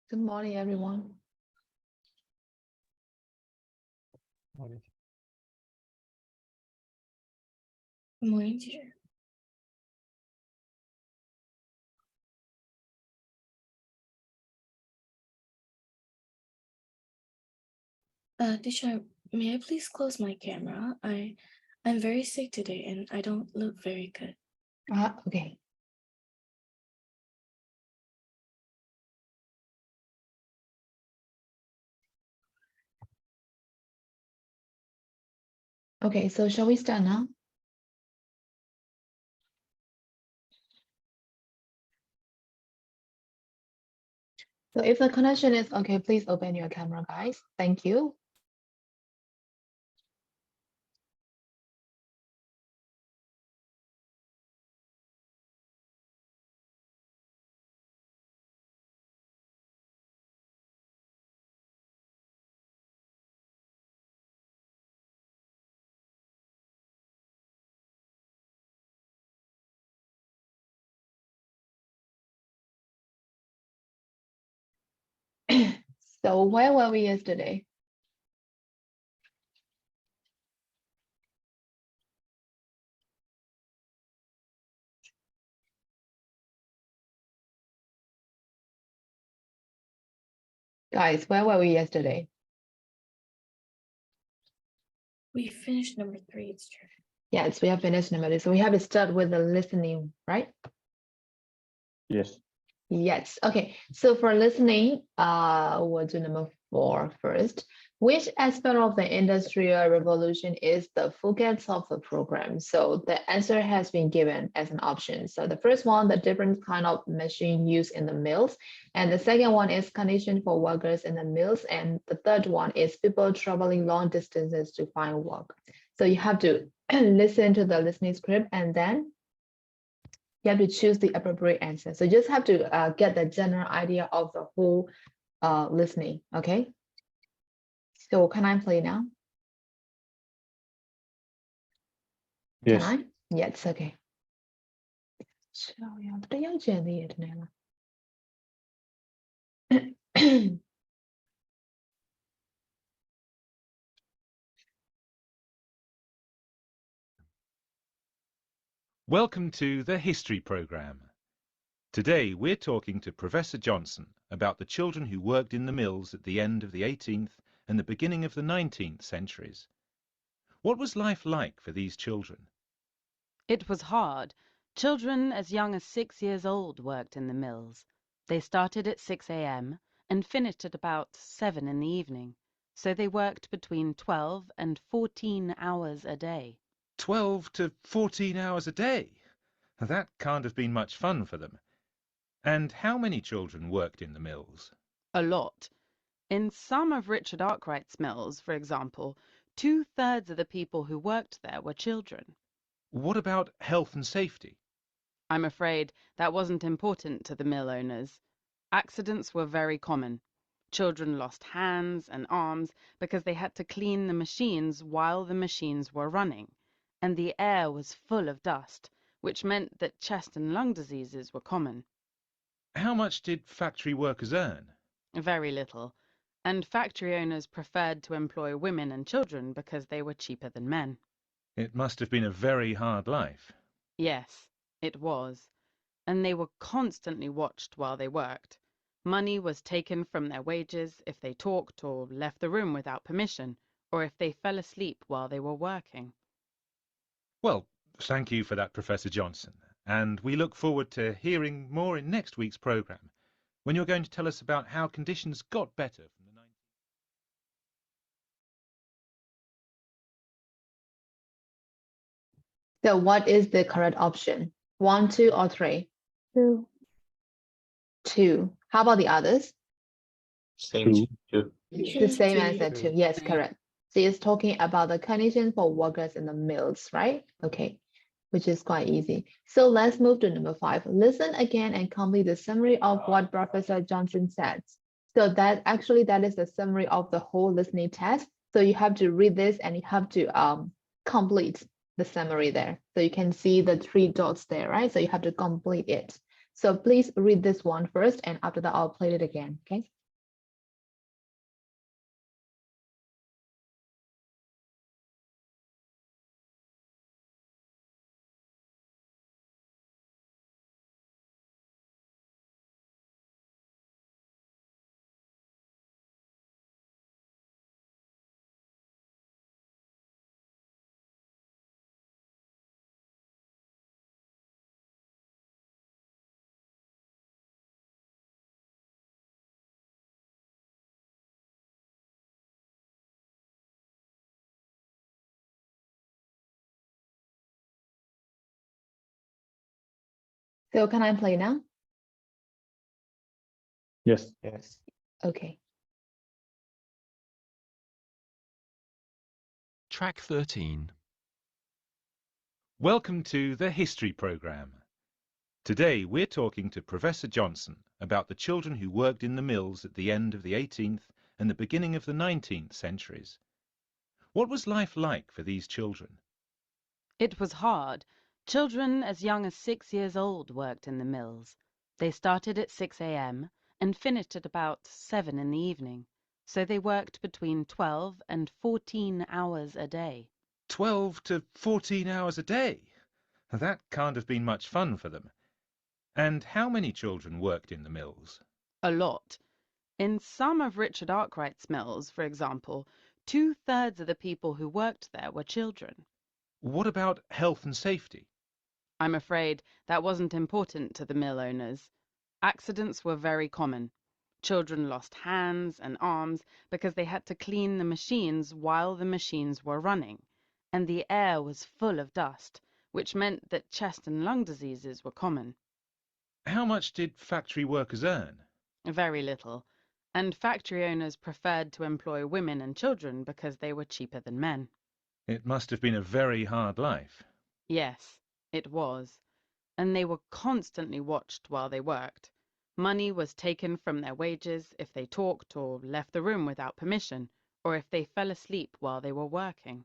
Good morning, everyone. Morning. Good morning, teacher. Teacher, may I please close my camera? I'm very sick today and I don't look very good. Okay. Okay, so shall we start now? So if the connection is okay, please open your camera, guys. Thank you. So where were we yesterday? Guys, where were we yesterday? We finished number 3, teacher. Yes, we have finished number 2. So we have to start with the listening, right? Yes. Yes. Okay. So for listening, we'll do number 4 first. Which aspect of the Industrial Revolution is the focus of the program? So the answer has been given as an option. So the first one, the different kind of machine used in the mills. And the second one is condition for workers in the mills. And the third one is people traveling long distances to find work. So you have to listen to the listening script and then you have to choose the appropriate answer. So you just have to get the general idea of the whole listening, okay? So can I play now? Yes. Can I? Yes, okay. So yeah, တယောက်ကျန်သေးတယ်ထင်တယ်လား Welcome to the History Programme. Today we're talking to Professor Johnson about the children who worked in the mills at the end of the 18th and the beginning of the 19th centuries. What was life like for these children? It was hard. Children as young as 6 years old worked in the mills. They started at 6 a.m. and finished at about 7 in the evening, so they worked between 12 and 14 hours a day. 12 to 14 hours a day? That can't have been much fun for them. And how many children worked in the mills? A lot. In some of Richard Arkwright's mills, for example, 2/3 of the people who worked there were children. What about health and safety? I'm afraid that wasn't important to the mill owners. Accidents were very common. Children lost hands and arms because they had to clean the machines while the machines were running, and the air was full of dust, which meant that chest and lung diseases were common. How much did factory workers earn? Very little, and factory owners preferred to employ women and children because they were cheaper than men. It must have been a very hard life. Yes, it was, and they were constantly watched while they worked. Money was taken from their wages if they talked or left the room without permission, or if they fell asleep while they were working. Well, thank you for that, Professor Johnson, and we look forward to hearing more in next week's programme, when you're going to tell us about how conditions got better from the 19th. So what is the correct option? 1, 2, or 3? 2. 2. How about the others? Same. The same answer too. Yes, correct. So it's talking about the condition for workers in the mills, right? Okay, which is quite easy. So let's move to number 5. Listen again and complete the summary of what Professor Johnson said. So that is the summary of the whole listening test. So you have to read this and you have to complete the summary there. So you can see the 3 dots there, right? So you have to complete it. So please read this one first, and after that, I'll play it again, okay? So can I play now? Yes. Yes. Okay. Track 13. Welcome to the history program. Today we're talking to Professor Johnson about the children who worked in the mills at the end of the 18th and the beginning of the 19th centuries. What was life like for these children? It was hard. Children as young as 6 years old worked in the mills. They started at 6 a.m. and finished at about 7 in the evening, so they worked between 12 and 14 hours a day. 12 to 14 hours a day. That can't have been much fun for them. And how many children worked in the mills? A lot. In some of Richard Arkwright's mills, for example, 2/3 of the people who worked there were children. What about health and safety? I'm afraid that wasn't important to the mill owners. Accidents were very common. Children lost hands and arms because they had to clean the machines while the machines were running, and the air was full of dust, which meant that chest and lung diseases were common. How much did factory workers earn? Very little, and factory owners preferred to employ women and children because they were cheaper than men. It must have been a very hard life. Yes, it was, and they were constantly watched while they worked. Money was taken from their wages if they talked or left the room without permission, or if they fell asleep while they were working.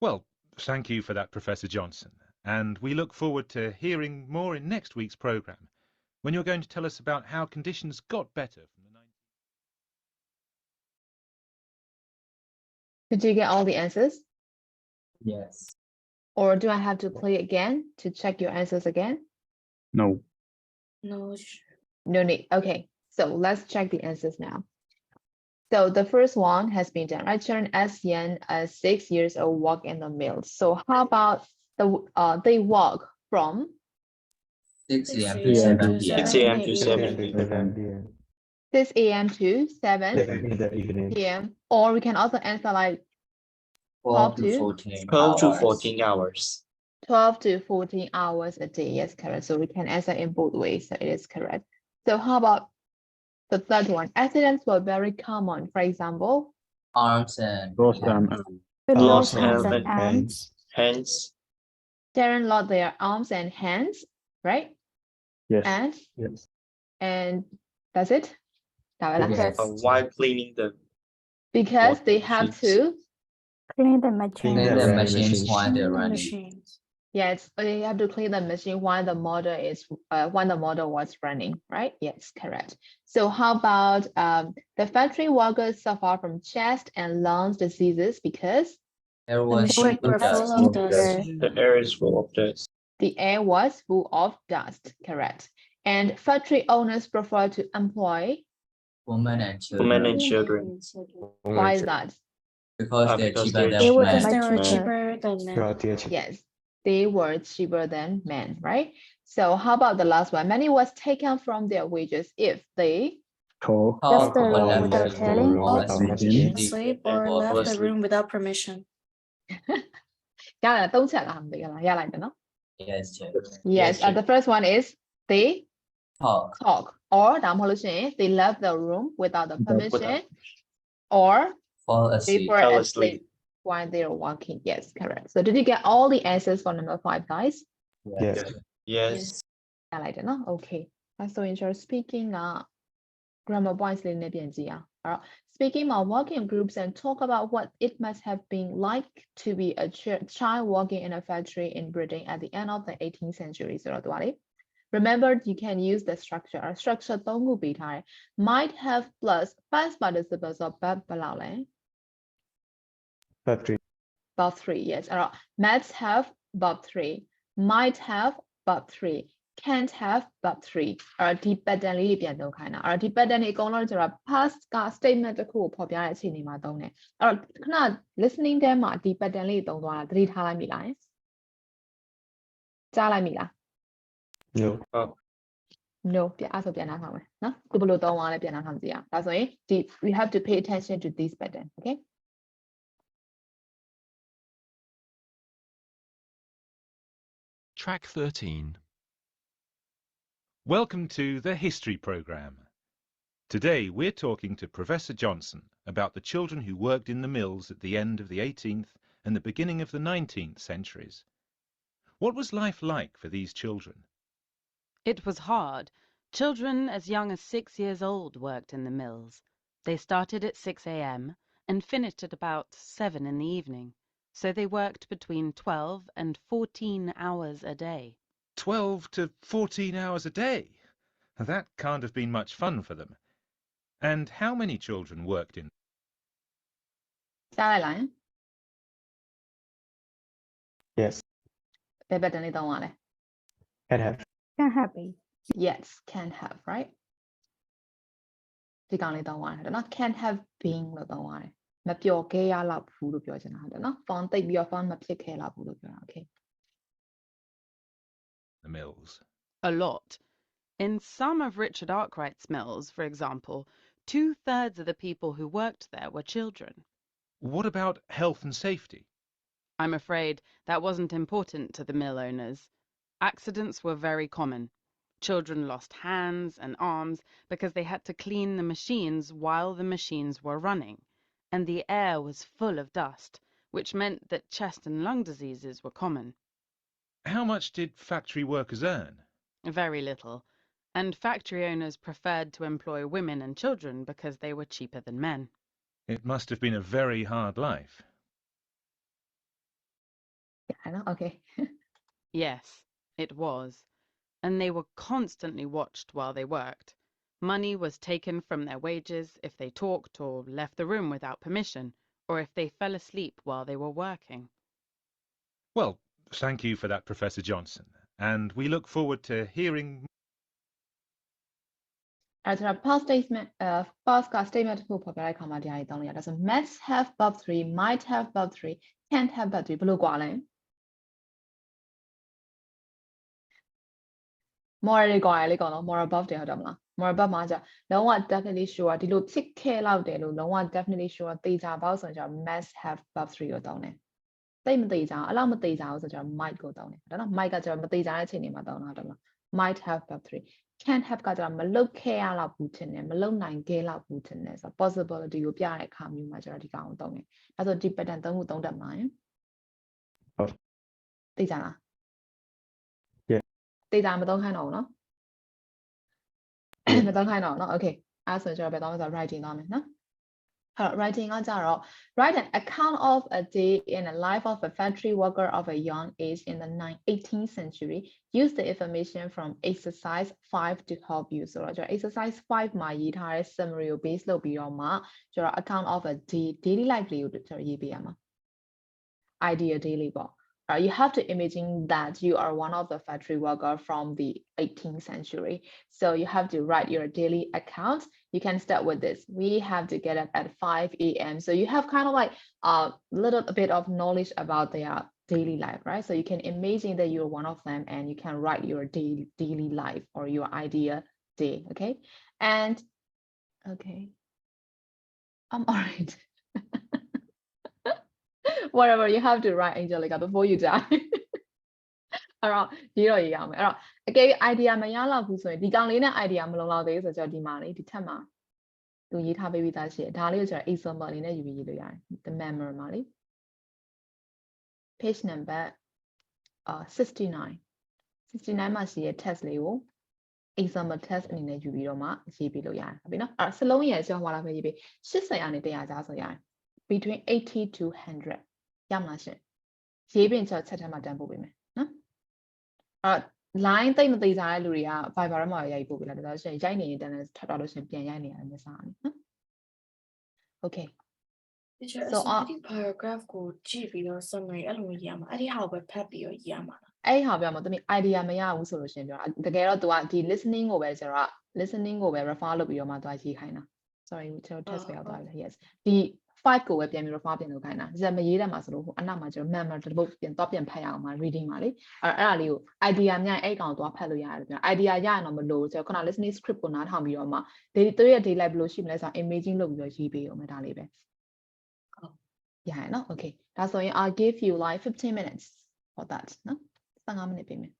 Well, thank you for that, Professor Johnson, and we look forward to hearing more in next week's programme, when you're going to tell us about how conditions got better from the 19th. Did you get all the answers? Yes. Or do I have to play again to check your answers again? No. No, No need. Okay, so let's check the answers now. So the first one has been done, right? Children as young as 6 years old work in the mills. So how about they walk from 6 a.m. 6 to 7 a.m. p.m. 6 a.m. to 7 p.m. 6 a.m. to 7 in the evening. p.m. Or we can also answer like 12 to 12 14 12 to hours. 14 hours. 12 to 14 hours a day. Yes, correct. So we can answer in both ways. So it is correct. So how about the third one? Accidents were very common. For example, Arms and Lost hands. Lost hands hands and hands. Hands. children lost their arms and hands, right? Yes. And Yes. that's it. Yes. While cleaning the Because Wash they the have machines. to, Clean Clean the running machines machines. while they're the running. machines. yes, they have to clean the machine while the model was running, right? Yes, correct. So how about the factory workers suffer from chest and lungs diseases because There The was machines were dust. full of dust. The air is full of dust. the air was full of dust, correct? And factory owners prefer to employ, Women and children. Women and children. why is that? Because they're Because cheaper they're than cheaper. Because men. they were Man. cheaper than men. Yes, they were cheaper than men, right? So how about the last one? Money was taken from their wages if they Talk Talk the or room left without the telling, room or or asleep. asleep, or Or left the asleep. room without permission. 加嚟都齊啦，唔俾噶啦，一嚟嘅咯。 Yes, yes. Yes, the first one is they Talk. talk, or 答案好似 they left the room without the Without- permission, or Fall they asleep. were Fell asleep asleep. while they were walking. Yes, correct. So did you get all the answers for number 5, guys? Yes. Yes. 下嚟嘅咯 Okay, let's so enjoy speaking grammar points လေးနဲ့ပြန်ကြည့်အောင်အဲ့တော့ speaking of working groups and talk about what it must have been like to be a child working in a factory in Britain at the end of the 18th century ဆိုတော့သူကလေ remember you can use the structure structure 3ခုပေးထားတယ် might have plus past participle ဆိုတော့ verb ဘယ်လောက်လဲ Factory. verb 3 yes အဲ့တော့ must have verb 3 might have verb 3 can't have verb 3အဲ့တော့ဒီ pattern လေးတွေပြန်သုံးခိုင်းတာအဲ့တော့ဒီ pattern တွေအကုန်လုံးကျတော့ past က statement တစ်ခုကိုဖော်ပြတဲ့အခြေအနေမှာသုံးတယ်အဲ့တော့ခဏ listening ထဲမှာဒီ pattern လေးတွေသုံးသွားတာသတိထားလိုက်မိလားကြားလိုက်မိလား No. no ပြန်အဲ့ဆိုပြန်နားထောင်မယ်နော်သူဘယ်လိုသုံးသွားလဲပြန်နားထောင်ကြည့်အောင်ဒါဆိုရင်ဒီ we have to pay attention to this pattern okay Track 13. Welcome to the history program. Today we're talking to Professor Johnson about the children who worked in the mills at the end of the 18th and the beginning of the 19th centuries. What was life like for these children? It was hard. Children as young as 6 years old worked in the mills. They started at 6 a.m. and finished at about 7 in the evening, so they worked between 12 and 14 hours a day. 12 to 14 hours a day? That can't have been much fun for them. And how many children worked in? ကြားလိုက်လား Yes. ဘယ်ဘက်တန်းလေးသုံးရလဲ Can have. Can have be. Yes, can have, right? ဒီကောင်လေးသုံးရတယ်နော် can have been လို့သုံးရတယ်မပျော်ခဲ့ရလောက်ဘူးလို့ပြောချင်တာဟုတ်တယ်နော် font တိတ်ပြီးတော့ font မဖြစ်ခဲ့လောက်ဘူးလို့ပြောတာ okay The mills. A lot. In some of Richard Arkwright's mills, for example, 2/3 of the people who worked there were children. What about health and safety? I'm afraid that wasn't important to the mill owners. Accidents were very common. Children lost hands and arms because they had to clean the machines while the machines were running, and the air was full of dust, which meant that chest and lung diseases were common. How much did factory workers earn? Very little, and factory owners preferred to employ women and children because they were cheaper than men. It must have been a very hard life. yeah I know okay Yes, it was, and they were constantly watched while they worked. Money was taken from their wages if they talked or left the room without permission, or if they fell asleep while they were working. Well, thank you for that, Professor Johnson, and we look forward to hearing. အဲ့ဒါ past statement past က statement တစ်ခုဖော်ပြတဲ့အခါမှာဒီဟာကြီးသုံးလို့ရတယ်ဆို must have verb 3 might have verb 3 can't have verb 3ဘယ်လိုကွာလဲ moral တွေကွာရလေကောင်နော် moral verb တွေဟုတ်တယ်မလား moral verb မှာじゃလုံးဝ definitely sure ဒီလိုဖြစ်ခဲ့လောက်တယ်လို့လုံးဝ definitely sure သေချာပေါက်ဆိုရင်じゃ must have verb 3ကိုသုံးတယ်သိမသေချာအဲ့လောက်မသေချာဘူးဆိုကြ might ကိုသုံးတယ်ဟုတ်တယ်နော် might ကကျတော့မသေချာတဲ့အချိန်တွေမှာသုံးတာဟုတ်တယ်မလား might have verb 3 can't have ကကျတော့မလုပ်ခဲ့ရလောက်ဘူးထင်တယ်မလုပ်နိုင်ခဲ့လောက်ဘူးထင်တယ်ဆိုတော့ possibility ကိုပြတဲ့အခါမျိုးမှာကျတော့ဒီကောင်ကိုသုံးတယ်အဲ့ဆိုဒီ pattern သုံးခုသုံးတတ်မလားယင် ဟုတ် သေချာလား Yeah သေချာမသုံးခိုင်းတော့ဘူးနော်မသုံးခိုင်းတော့ဘူးနော် okay အဲ့ဆိုကျွန်တော်ဘယ်သုံးမလဲဆိုတော့ writing သုံးမယ်နော် writing ကကြတော့ write an account of a day in the life of a factory worker of a young age in the 18th century. Use the information from exercise 5 to help you. So ကျွန်တော် exercise 5မှာရေးထားတဲ့ summary ကို base လုပ်ပြီးတော့မှကျွန်တော် account of a day daily life လေးကိုကျွန်တော်ရေးပေးရမှာ idea daily ပေါ့ you have to imagine that you are one of the factory worker from the 18th century. So you have to write your daily account. You can start with this. We have to get up at 5 a.m. So you have kind of like a little bit of knowledge about their daily life, right? So you can imagine that you're one of them and you can write your daily life or your idea day, okay? And, okay, I'm all right. Whatever, you have to write Angelica before you die. အဲ့တော့ဒီတော့ရေးရအောင်မယ်အဲ့တော့အကယ်၍ idea မရလောက်ဘူးဆိုရင်ဒီကောင်လေးနဲ့ idea မလုံလောက်သေးဘူးဆိုတော့ဒီမှာလေဒီထက်မှာသူရေးထားပေးပြီးသားရှိတယ်ဒါလေးကိုကျွန်တော် example လေးနဲ့ယူပြီးရေးလို့ရတယ် the memory မှာလေ page number 69မှာရှိတဲ့ test လေးကို example test အနေနဲ့ယူပြီးတော့မှရေးပြီးလို့ရတယ်ဟုတ်ပြီနော်အဲ့တော့စလုံးရယ်ဆိုဟောလာပဲရေးပြီး80ကနေ100ကြားဆိုရတယ် between 80 to 100ရမလားရှင်ရေးပြီးကျွန်တော်ချက်ထဲမှာတန်းပို့ပေးမယ်နော်အဲ့ line တိတ်မသေးစားတဲ့လူတွေက Viber မှာရိုက်ပို့ပေးလိုက်တယ်ဒါဆိုရင်ရိုက်နေရင်တန်းထပ်တော့လို့ရှင်ပြန်ရိုက်နေရတယ်မျက်စာကနေနော် Okay Teacher, so the paragraph ကိုကြည့်ပြီးတော့ summary အဲ့လိုရေးရမှာအဲ့ဒီဟာကိုပဲဖတ်ပြီးတော့ရေးရမှာလား အဲ့ဟာပြောမှာတမီ idea မရဘူးဆိုလို့ရှင်ပြောတာတကယ်တော့ तू ကဒီ listening ကိုပဲကျွန်တော် listening ကိုပဲ refer လုပ်ပြီးတော့မှ तू ရေးခိုင်းတာ sorry ကျွန်တော် test ပဲရောက်သွားပြီ yes ဒီ 5 ကိုပဲပြန်ပြီး refer ပြန်လုပ်ခိုင်းတာဇက်မရေးတတ်မှာဆိုလို့ဟိုအနောက်မှာကျွန်တော် memory တစ်ပုတ်ပြန်တော့ပြန်ဖတ်ရအောင်မှာ reading မှာလေအဲ့ဒါလေးကို idea များအဲ့ကောင်သွားဖတ်လို့ရတယ်ပြော idea ရရင်တော့မလို့ကျွန်တော်ခုန listening script ကိုနားထောင်ပြီးတော့မှသူရဲ့ day life ဘယ်လိုရှိမလဲဆိုတော့ imaging လုပ်ပြီးတော့ရေးပေးအောင်မယ်ဒါလေးပဲဟုတ်ရရနော် okay ဒါဆိုရင် I'll give you like 15 minutes for that နော်15 minutes ပေးမယ်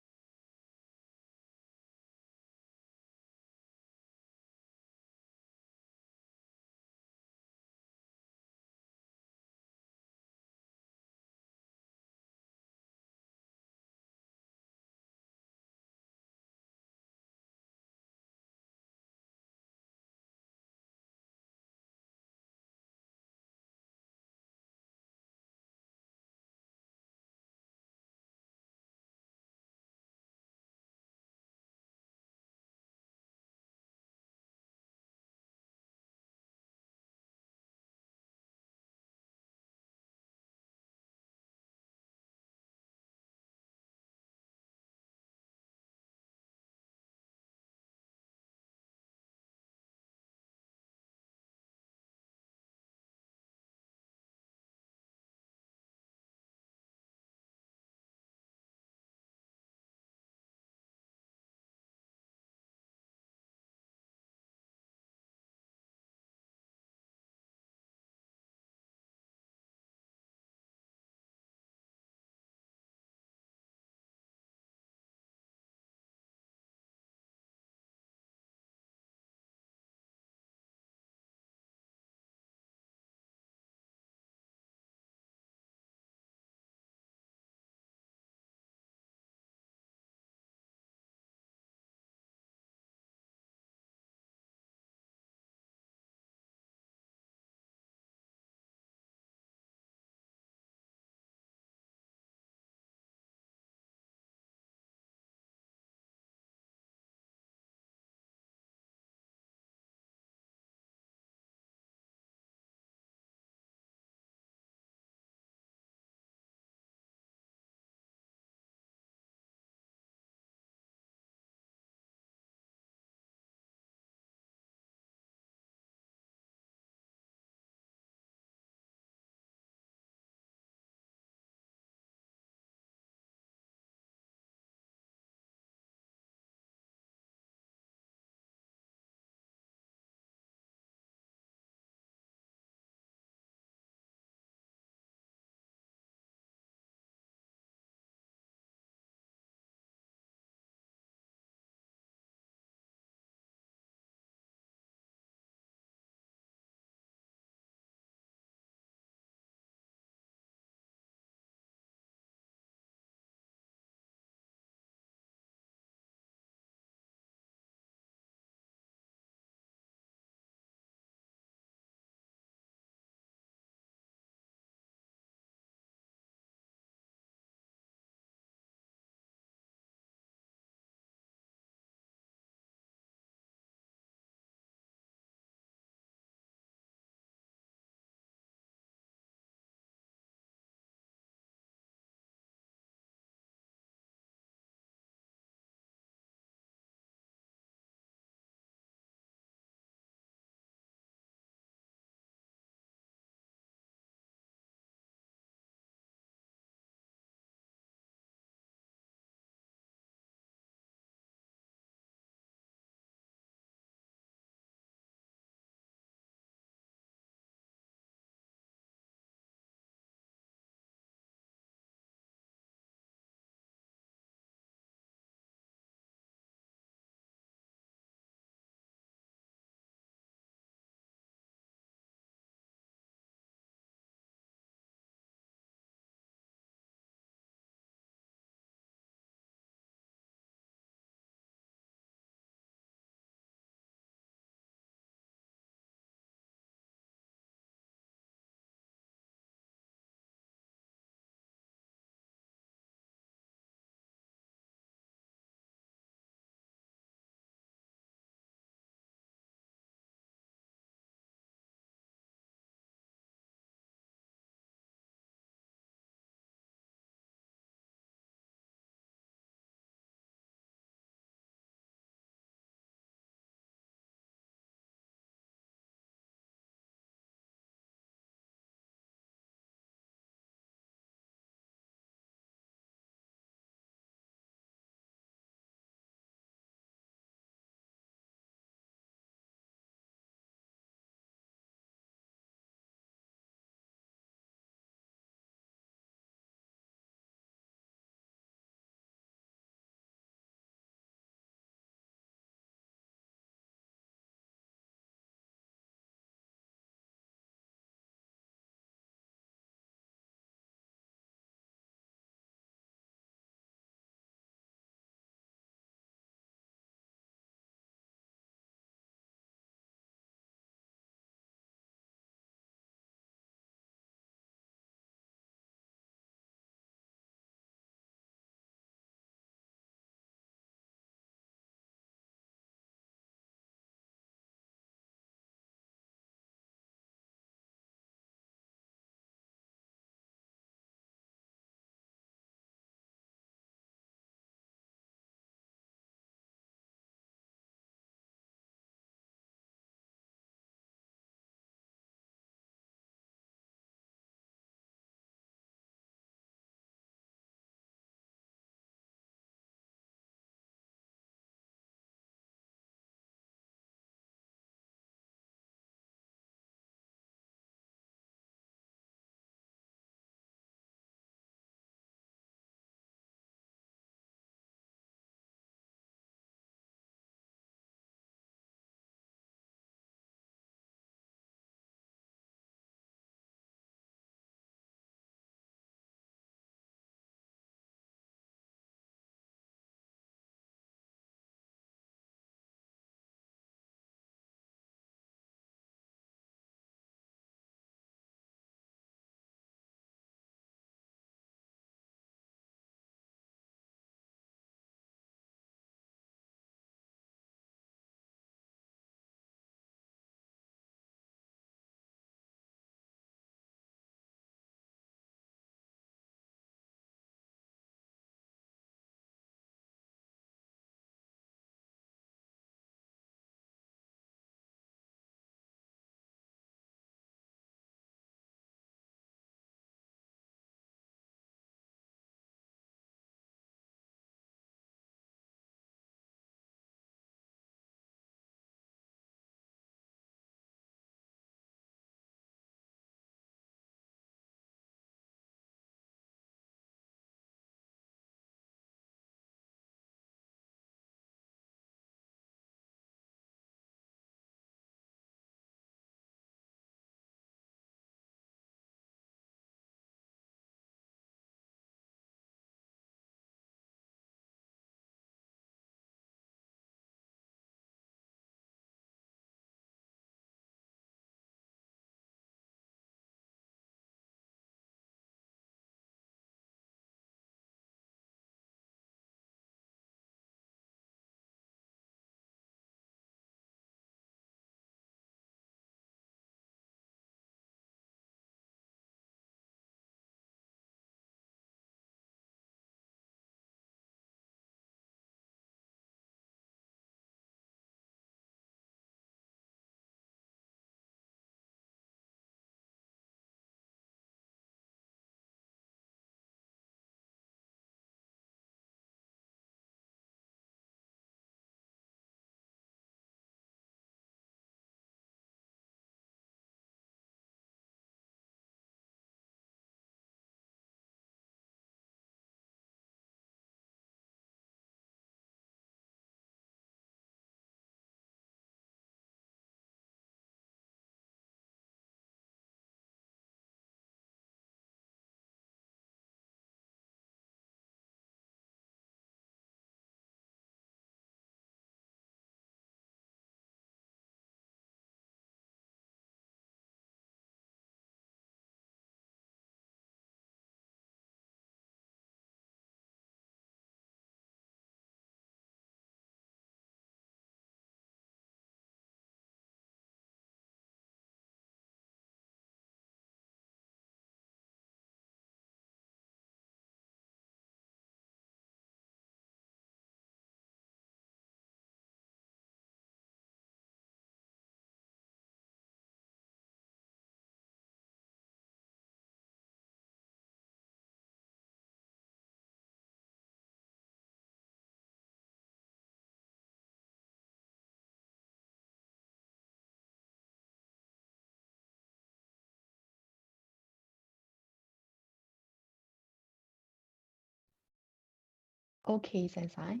Okay, Sensei.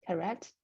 Correct.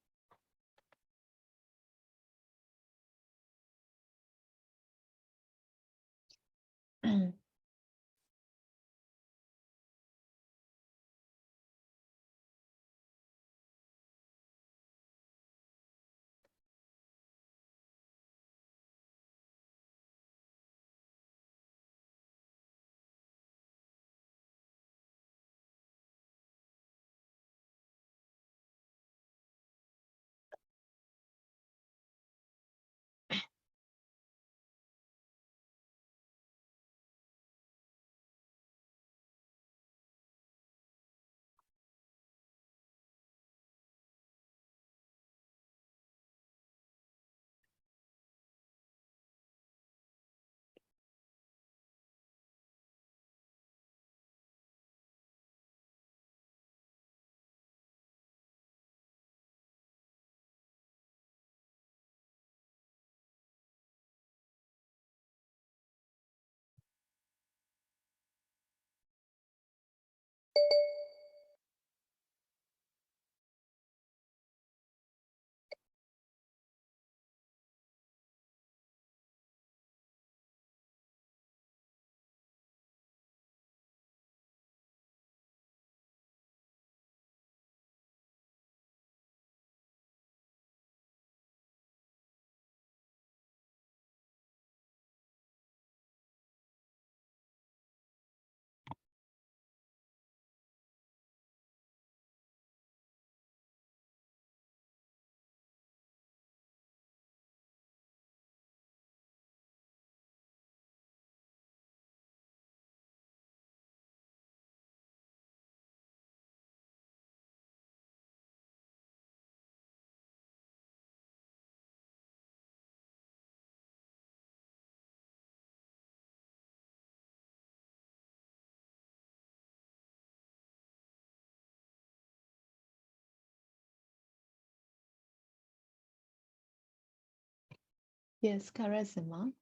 Yes, correct, Sima.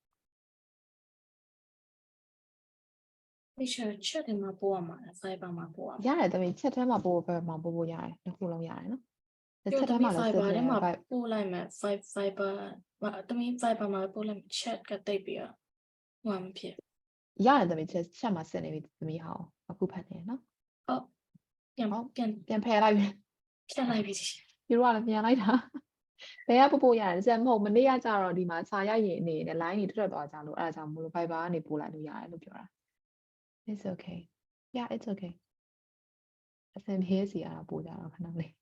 မိချာချက်တယ်မှာပို့ရမှာလား fiber မှာပို့ရမှာ ရတယ်တမီးချက်ထဲမှာပို့ပဲမှာပို့ဖို့ရတယ်တစ်ခုလုံးရတယ်နော် ပြော ချက် တ ထဲ မီ မှာလည်းစစ် fiber တယ် ထဲမှာ Vibe ပို့လိုက်မယ် fiber တမီ fiber မှာပို့လိုက်မယ် chat ကတိတ်ပြီးတော့ဟိုမှာမဖြစ် ရတယ်တမီးချက်မှာစစ်နေပြီတမီးဟောင်းအခုဖတ်နေနော် အော်ပြန် ဟုတ် ပြန် ပြန်ဖယ်လိုက်ပြီ ဖြတ်လိုက်ပြီ ဒီတော့လည်းပြန်လိုက်တာဘယ်ကပို့ရတယ်စက်မဟုတ်မနေ့ကကြတော့ဒီမှာစာရိုက်ရင်အနေနဲ့ line တွေထွက်သွားကြလို့အဲ့ဒါကြောင့်မလို့ Viber ကနေပို့လိုက်လို့ရတယ်လို့ပြောတာ It's okay yeah it's okay အဆင်ပြေစီရတာပို့ကြတော့ခဏလေး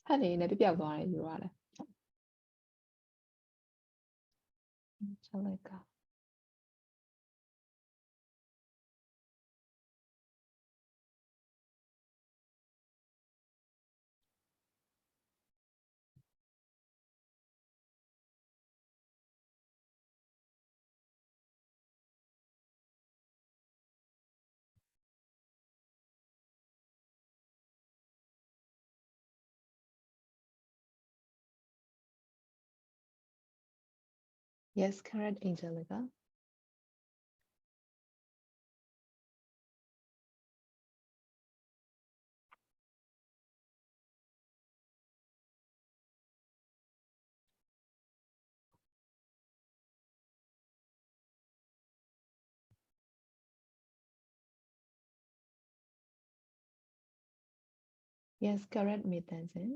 ဖတ်နေနေပြပြောက်သွားတယ်ယူတော့လည်းချက်လိုက်က Yes correct Angelica Yes correct မေတန်စင်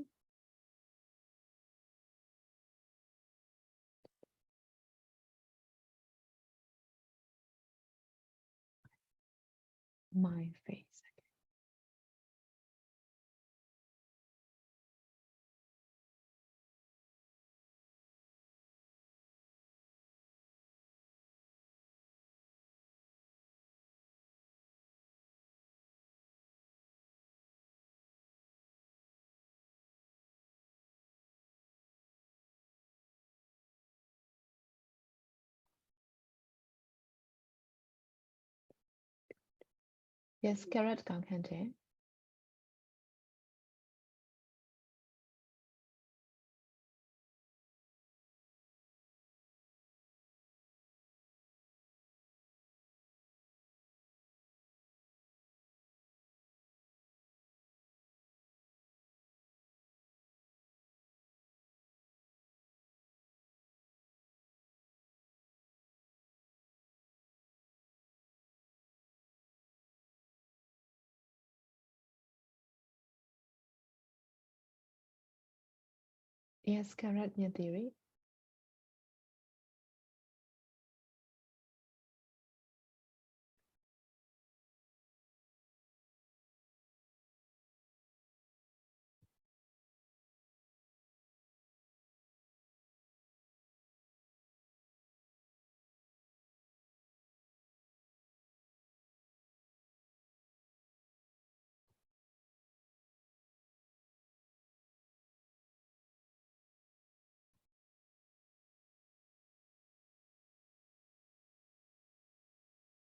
My face Yes correct ကောင်းခံတယ် Yes, correct, your theory.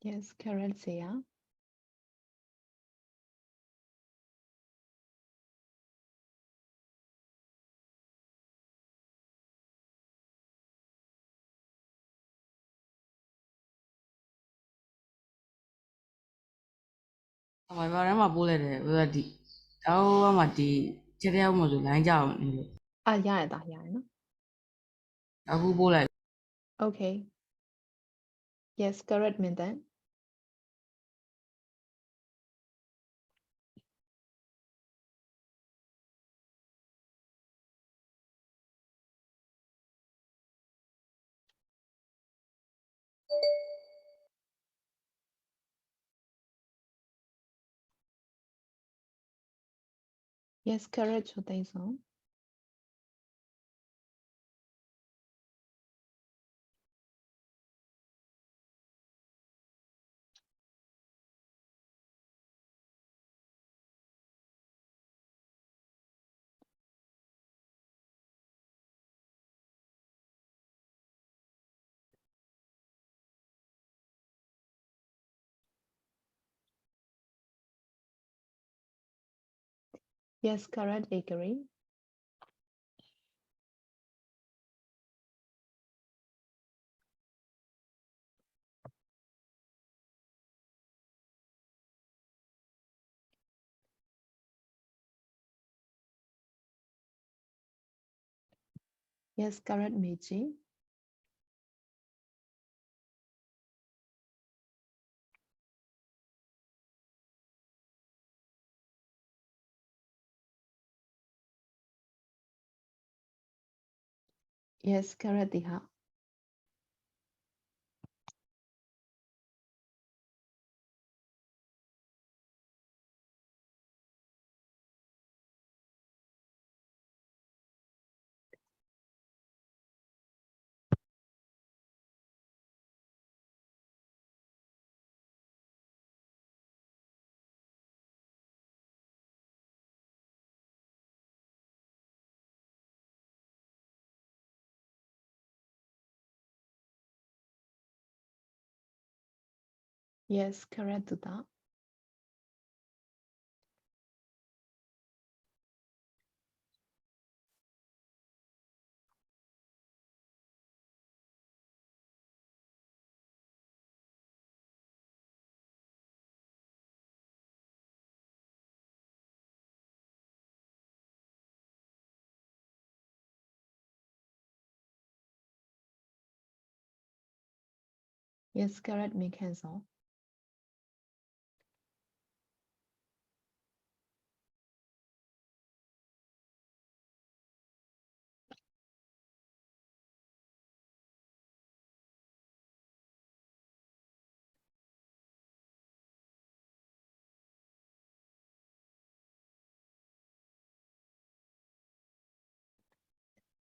Yes, correct, Sia. Viber ထဲမှာပို့လိုက်တယ်ဥစ္စာဒီတောက်မှဒီချက်တယောက်မှဆိုလိုင်းကြအောင်နေလို့ ရတယ်နော် အခုပို့လိုက် Okay. Yes, correct, Mindan. Yes, correct, Chotaiso. Yes, correct, agree. Yes, correct, Meiji. Yes, correct, Diha. Yes, correct, Duda. Yes, correct, me cancel.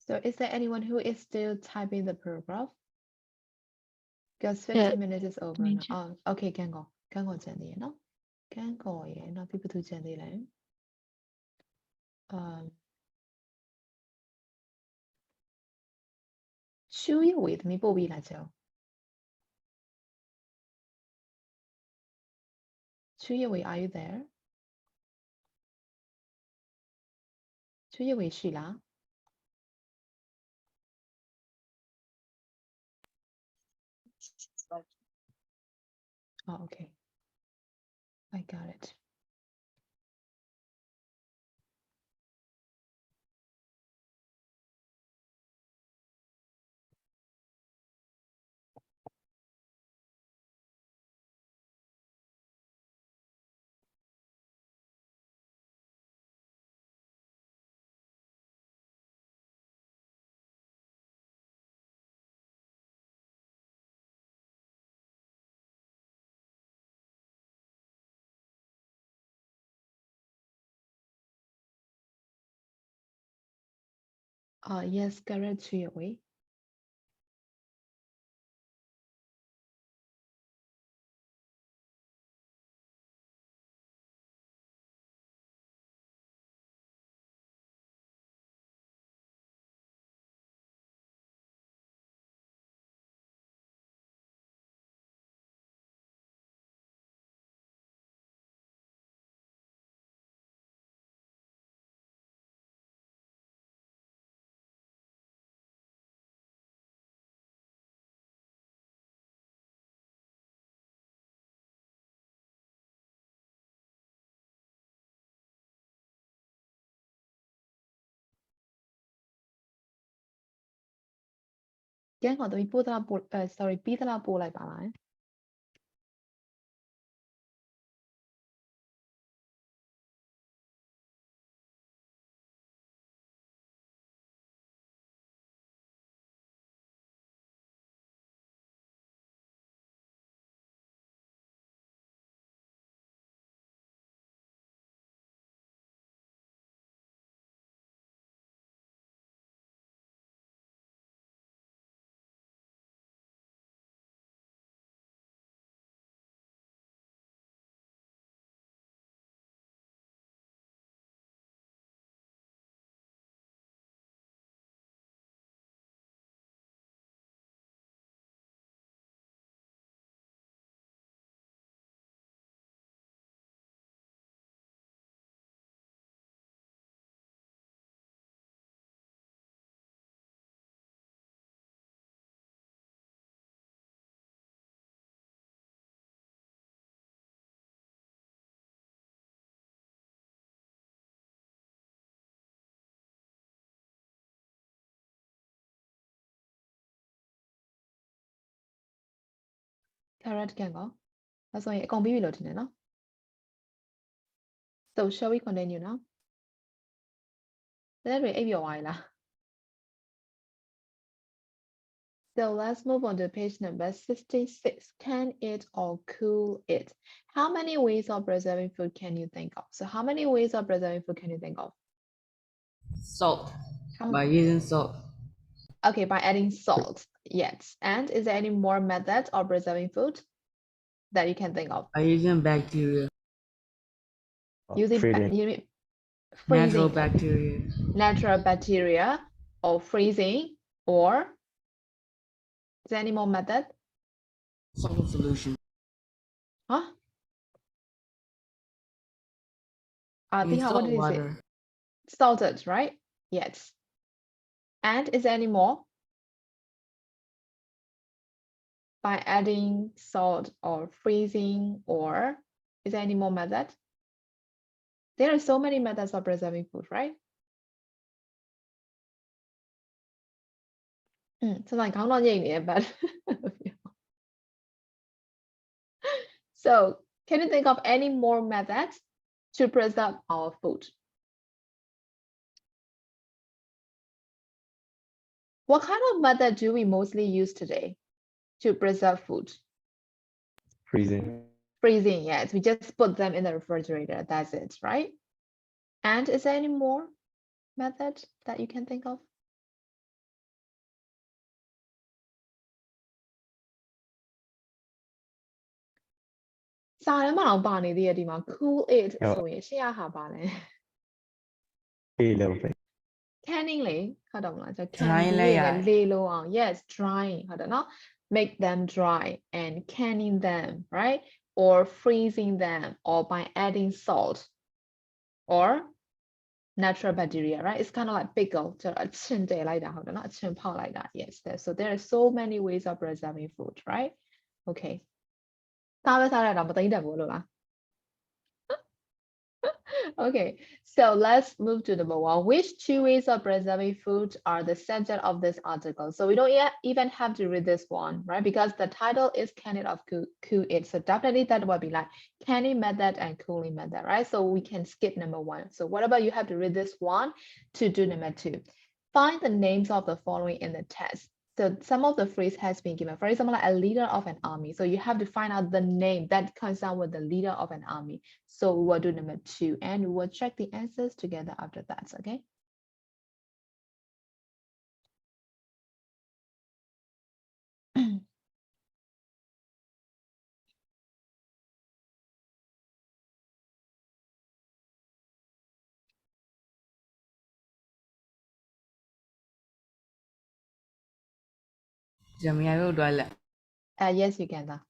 So is there anyone who is still typing the paragraph? Because 15 minutes is over now. Oh, okay, can go. Can go, Jenny, no? Can go, yeah, no, people to Jenny line. Chu you with me, Bobby Lajo. Chu Yui, are you there? Chu Yui, Sheila. Oh, okay. I got it. Yes, correct 2 away. Sorry, ပြီးသလားပို့လိုက်ပါလား Correct ကံကောဒါဆိုရင်အကုန်ပြီးပြီလို့ထင်တယ်နော် So shall we continue now တဲ့တွေအိပ်ပျော်သွားပြီလား So let's move on to page number 66. Can it or cool it? How many ways of preserving food can you think of? So how many ways of preserving food can you think of? Salt. How- By using salt. Okay, by adding salt. Yes. And is there any more methods of preserving food that you can think of? By using bacteria. Using Freezing. you mean Natural freezing, bacteria. natural bacteria, or freezing, or is there any more method? Salt solution. Huh? In Tiha, what salt did you say? water. Salted, right? Yes. And is there any more? By adding salt or freezing, or is there any more method? There are so many methods of preserving food, right? So like how not but so can you think of any more methods to preserve our food? What kind of method do we mostly use today to preserve food? Freezing. Freezing, yes. We just put them in the refrigerator. That's it, right? And is there any more method that you can think of? Cool it ဆိုရင်ရှေ့ကဟာပါလဲ A level. canning လေဟုတ်တယ်မလားကျွန်တော် Drying လဲရတယ် လေလုံးအောင် yes drying ဟုတ်တယ်နော် make them dry and canning them right or freezing them or by adding salt or natural bacteria right it's kind of like pickle ကျွန်တော်အချင်းတည်လိုက်တာဟုတ်တယ်နော်အချင်းဖောက်လိုက်တာ yes so there are so many ways of preserving food right okay စားပဲစားရတာမသိတတ်ဘူးလို့လား Okay, so let's move to number 1. Which 2 ways of preserving food are the subject of this article? So we don't yet even have to read this one, right? Because the title is Canning of Cool It. So definitely that would be like canning method and cooling method, right? So we can skip number 1. So what about you have to read this one to do number 2? Find the names of the following in the text. So some of the phrase has been given. For example, like a leader of an army. So you have to find out the name that coincides with the leader of an army. So we will do number 2 and we will check the answers together after that, okay? Jamia will do it. Yes, you can.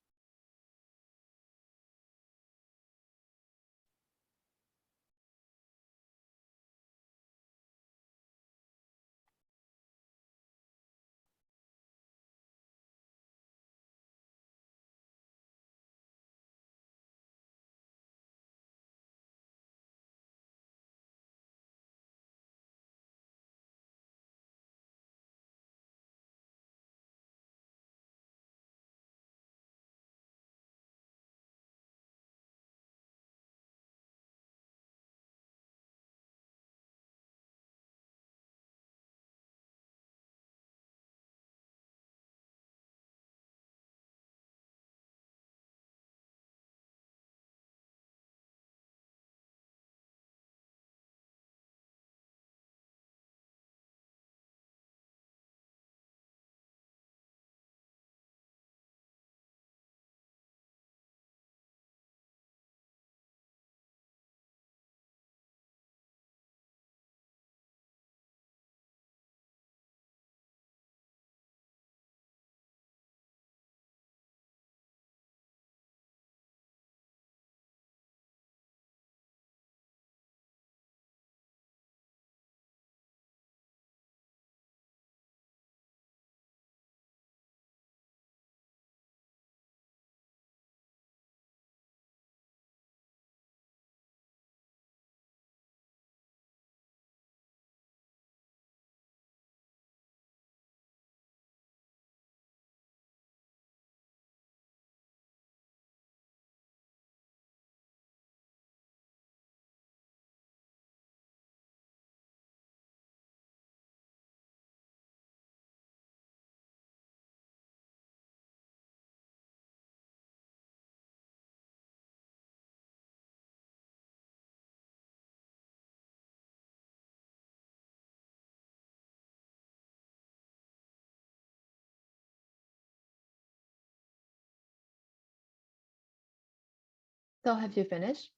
So have you finished?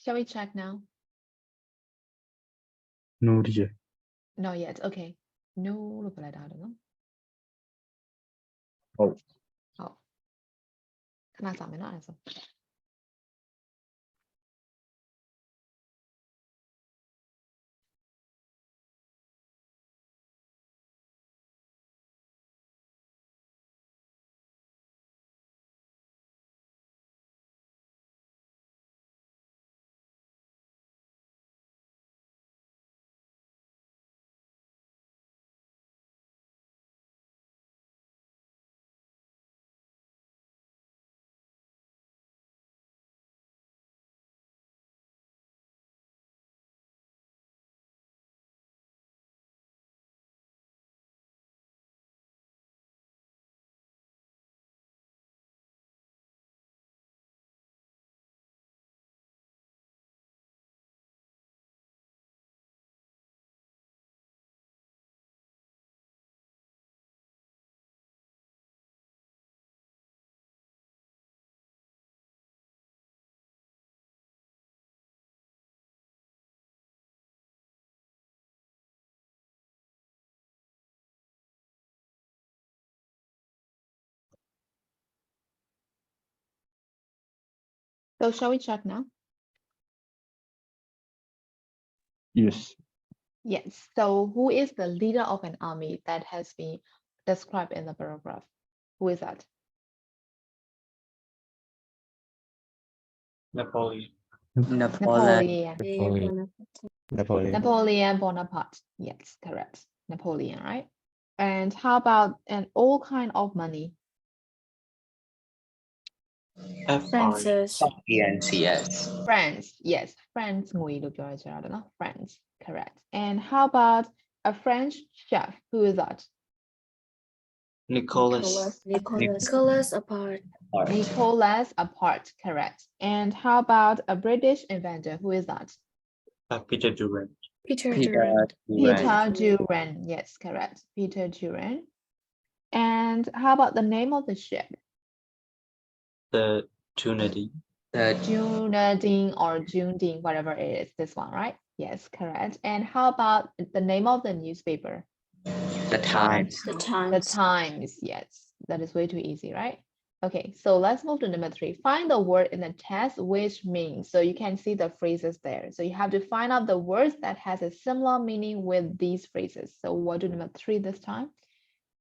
Shall we check now? No, teacher. Not yet. Okay. No, look like that. No. Oh. Oh. 하나 잠에 나와서. So shall we check now? Yes. Yes. So who is the leader of an army that has been described in the paragraph? Who is that? Napoleon. Napoleon. Napoleon Bonaparte. Yes, correct. Napoleon, right? And how about an all kind of money? Francis. Yes. France, yes, France ngồi được rồi, I don't know. France, correct. And how about a French chef? Who is that? Nicholas. Nicholas apart. Nicholas Apart, correct. And how about a British inventor? Who is that? Peter Durrant. Peter Peter Durant. Peter Durant. Durant. Yes, correct. Peter Durant. And how about the name of the ship? The Trinity. The Junadine or Jundine, whatever it is, this one, right? Yes, correct. And how about the name of the newspaper? Times. The The Times. Times, yes. That is way too easy, right? Okay, so let's move to number 3. Find the word in the text which means. So you can see the phrases there. So you have to find out the words that has a similar meaning with these phrases. So we'll do number 3 this time.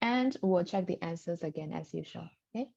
And we'll check the answers again as usual, okay?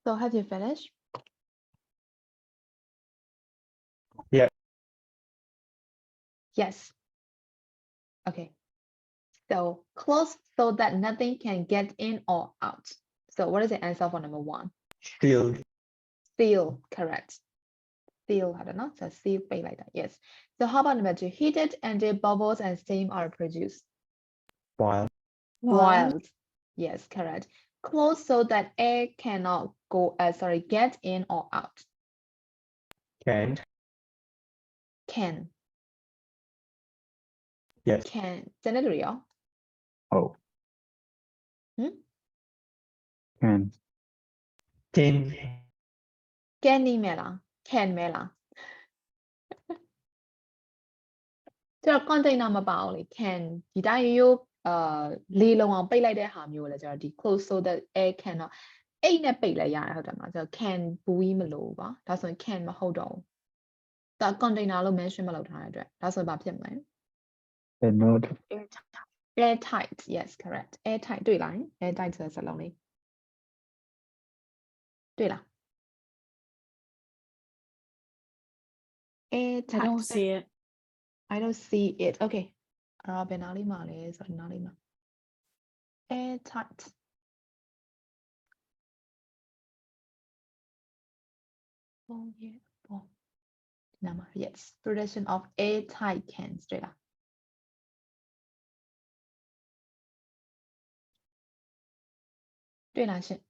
So have you finished? Yeah. Yes. Okay. So close so that nothing can get in or out. So what is the answer for number 1? Still. Seal, correct. Seal, I don't know. So seal bay like that. Yes. So how about number 2? Heated and the bubbles and steam are produced. While. Wild. Yes, correct. Close so that air cannot get in or out. Can't. can Yes. can ကျန်တဲ့လူတွေရော Oh. ဟမ် Can. Can. can နေမယ်လား can မဲလားကျတော့ container မပါဘူးလေ can ဒီတိုင်းရိုးလေလုံအောင်ပိတ်လိုက်တဲ့ဟာမျိုးလေကျတော့ဒီ close so that air can တော့အိတ်နဲ့ပိတ်လဲရတယ်ဟုတ်တယ်မလားကျတော့ can ဘူးကြီးမလို့ပါဒါဆိုရင် can မဟုတ်တော့ဘူးဒါ container လို့ mention မလုပ်ထားတဲ့အတွက်ဒါဆိုရင်ဘာဖြစ်မလဲ Not. airtight yes correct airtight တွေ့လား airtight ဆိုတဲ့စကားလုံးလေးတွေ့လား I airtight don't see it. I don't see it okay အဲ့တော့ဘယ်နားလေးမှာလဲဆိုတော့နားလေးမှာ airtight oh yeah oh နားမှာ yes production of airtight cans တွေ့လားတွေ့လားရှင်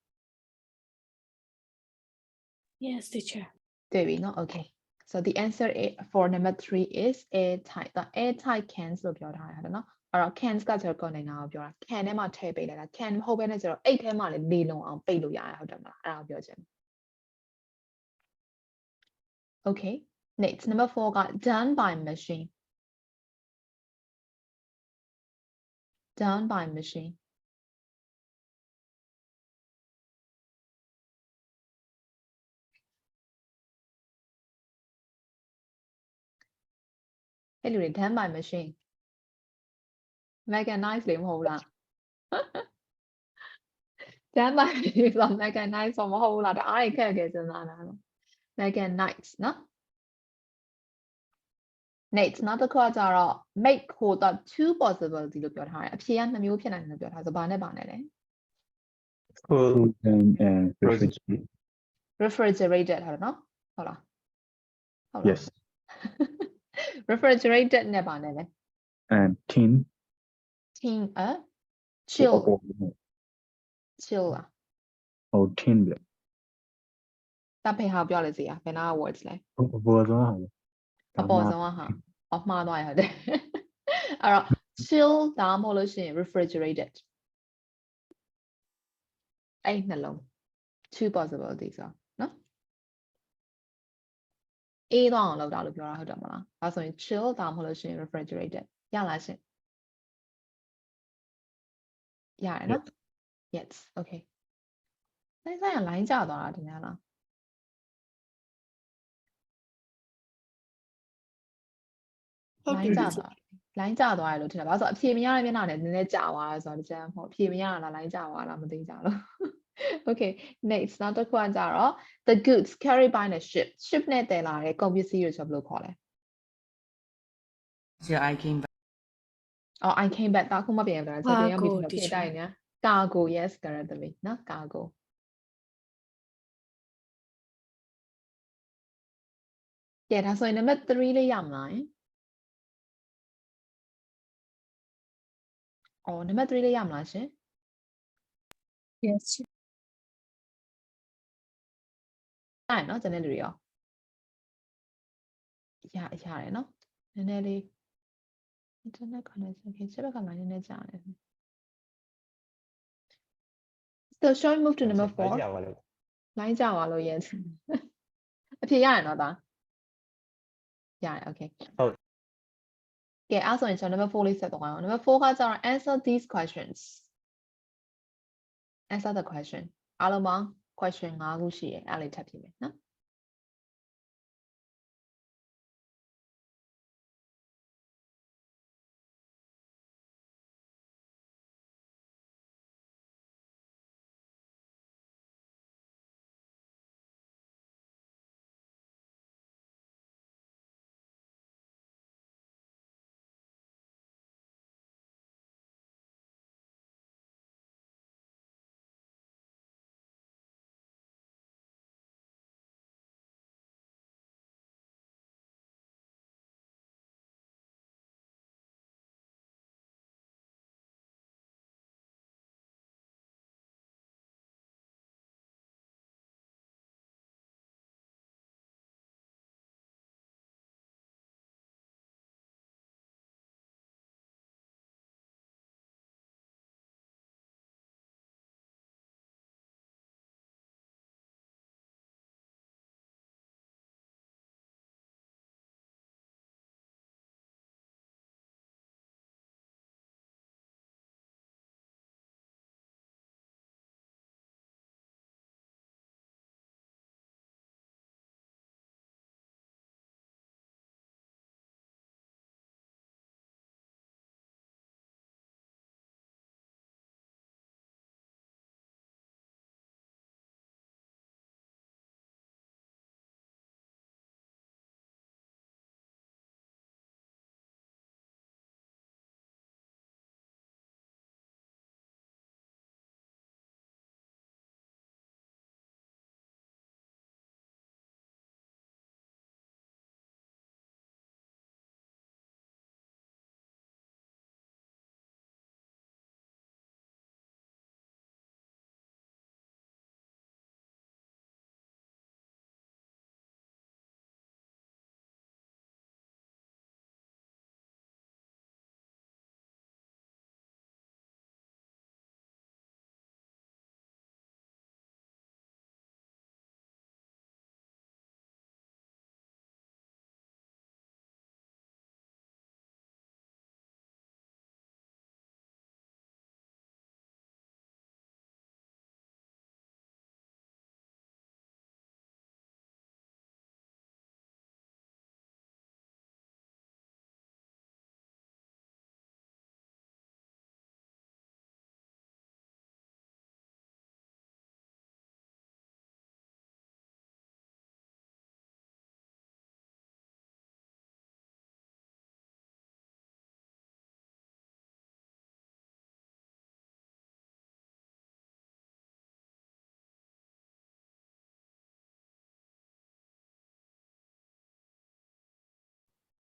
Yes, teacher. တွေ့ပြီနော် okay so the answer for number 3 is airtight ဒါ airtight cans လို့ပြောထားရတယ်နော်အဲ့တော့ cans ကကျတော့ container ကိုပြောတာ can ထဲမှာထည့်ပိတ်လိုက်တာ can မဟုတ်ဘဲနဲ့ကျတော့အိတ်ထဲမှာလည်းလေလုံအောင်ပိတ်လို့ရတယ်ဟုတ်တယ်မလားအဲ့ဒါကိုပြောချင်တယ် okay next number 4က done by machine done by machineအဲ့လူတွေ done by machine mechanize လေမဟုတ်လား done by machine ဆို mechanize ဆိုမဟုတ်ဘူးလားဒါအားရခက်ခဲစဉ်းစားတာနော် mechanize နော် next နောက်တစ်ခုကကြတော့ make ဟိုတော့ two possibility လို့ပြောထားတယ်အဖြေက2မျိုးဖြစ်နိုင်တယ်လို့ပြောထားဆိုဘာနဲ့ပါနဲ့လဲ Frozen and refrigerated. refrigerated ဟုတ်တယ်နော်ဟုတ်လားဟုတ်လား Yes. refrigerated နဲ့ပါနဲ့လဲ And tin. tin chill Oh, chill လား oh, tin. တပ်ဖေဟာပြောလေစီဘယ်နာ words လဲ ဘောတော့ဟာ အပေါ်ဆုံးကဟာအမှားသွားရဟုတ်တယ်အဲ့တော့ chill ဒါမှမဟုတ်လို့ရှိရင် refrigerated အဲ့နှလုံး two possibilities ဆိုနော်အေးသွားအောင်လုပ်တာလို့ပြောတာဟုတ်တယ်မလားဒါဆိုရင် chill ဒါမှမဟုတ်လို့ရှိရင် refrigerated ရလားရှင်ရတယ်နော် yes okay နိုင်ဆိုင်က line ကျသွားတာဒီနေ့လား line ကျသွား line ကျသွားရလို့ထင်တယ်ဘာလို့ဆိုအဖြေမရတဲ့မျက်နှာနဲ့နည်းနည်းကြာသွားတယ်ဆိုတော့တကယ်မဟုတ်အဖြေမရလား line ကျသွားလားမသိကြလို့ okay next နောက်တစ်ခုကကြတော့ the goods carried by the ship နဲ့တည်လာတဲ့ကုန်ပစ္စည်းတွေဆိုဘယ်လိုခေါ်လဲ So I came back. oh I came back ဒါခုမှပြန်ပြန်ဆိုပြန်ရောက်ပြီ Cargo ဖြေ teacher တိုင်းညာ cargo yes correct ပြီနော် cargo ကဲဒါဆိုရင် number 3လေးရမလားအော် number 3လေးရမလားရှင် Yes. အဲ့နော်ကျန်တဲ့လူတွေရောရတယ်နော်နည်းနည်းလေး internet connection ခေချက်ဘက်က line နည်းနည်းကြာတယ် so shall we move to number 4 line ကြာပါလို့ yes အဖြေရရနော်ဒါရတယ် okay ဟုတ် ကဲအဲ့ဆိုရင်ကျွန်တော် number 4လေးဆက်သွားအောင် number 4ကကျတော့ answer these questions answer the question အားလုံးပေါင်း question 5ခုရှိတယ်အဲ့လေးထပ်ဖြေမယ်နော်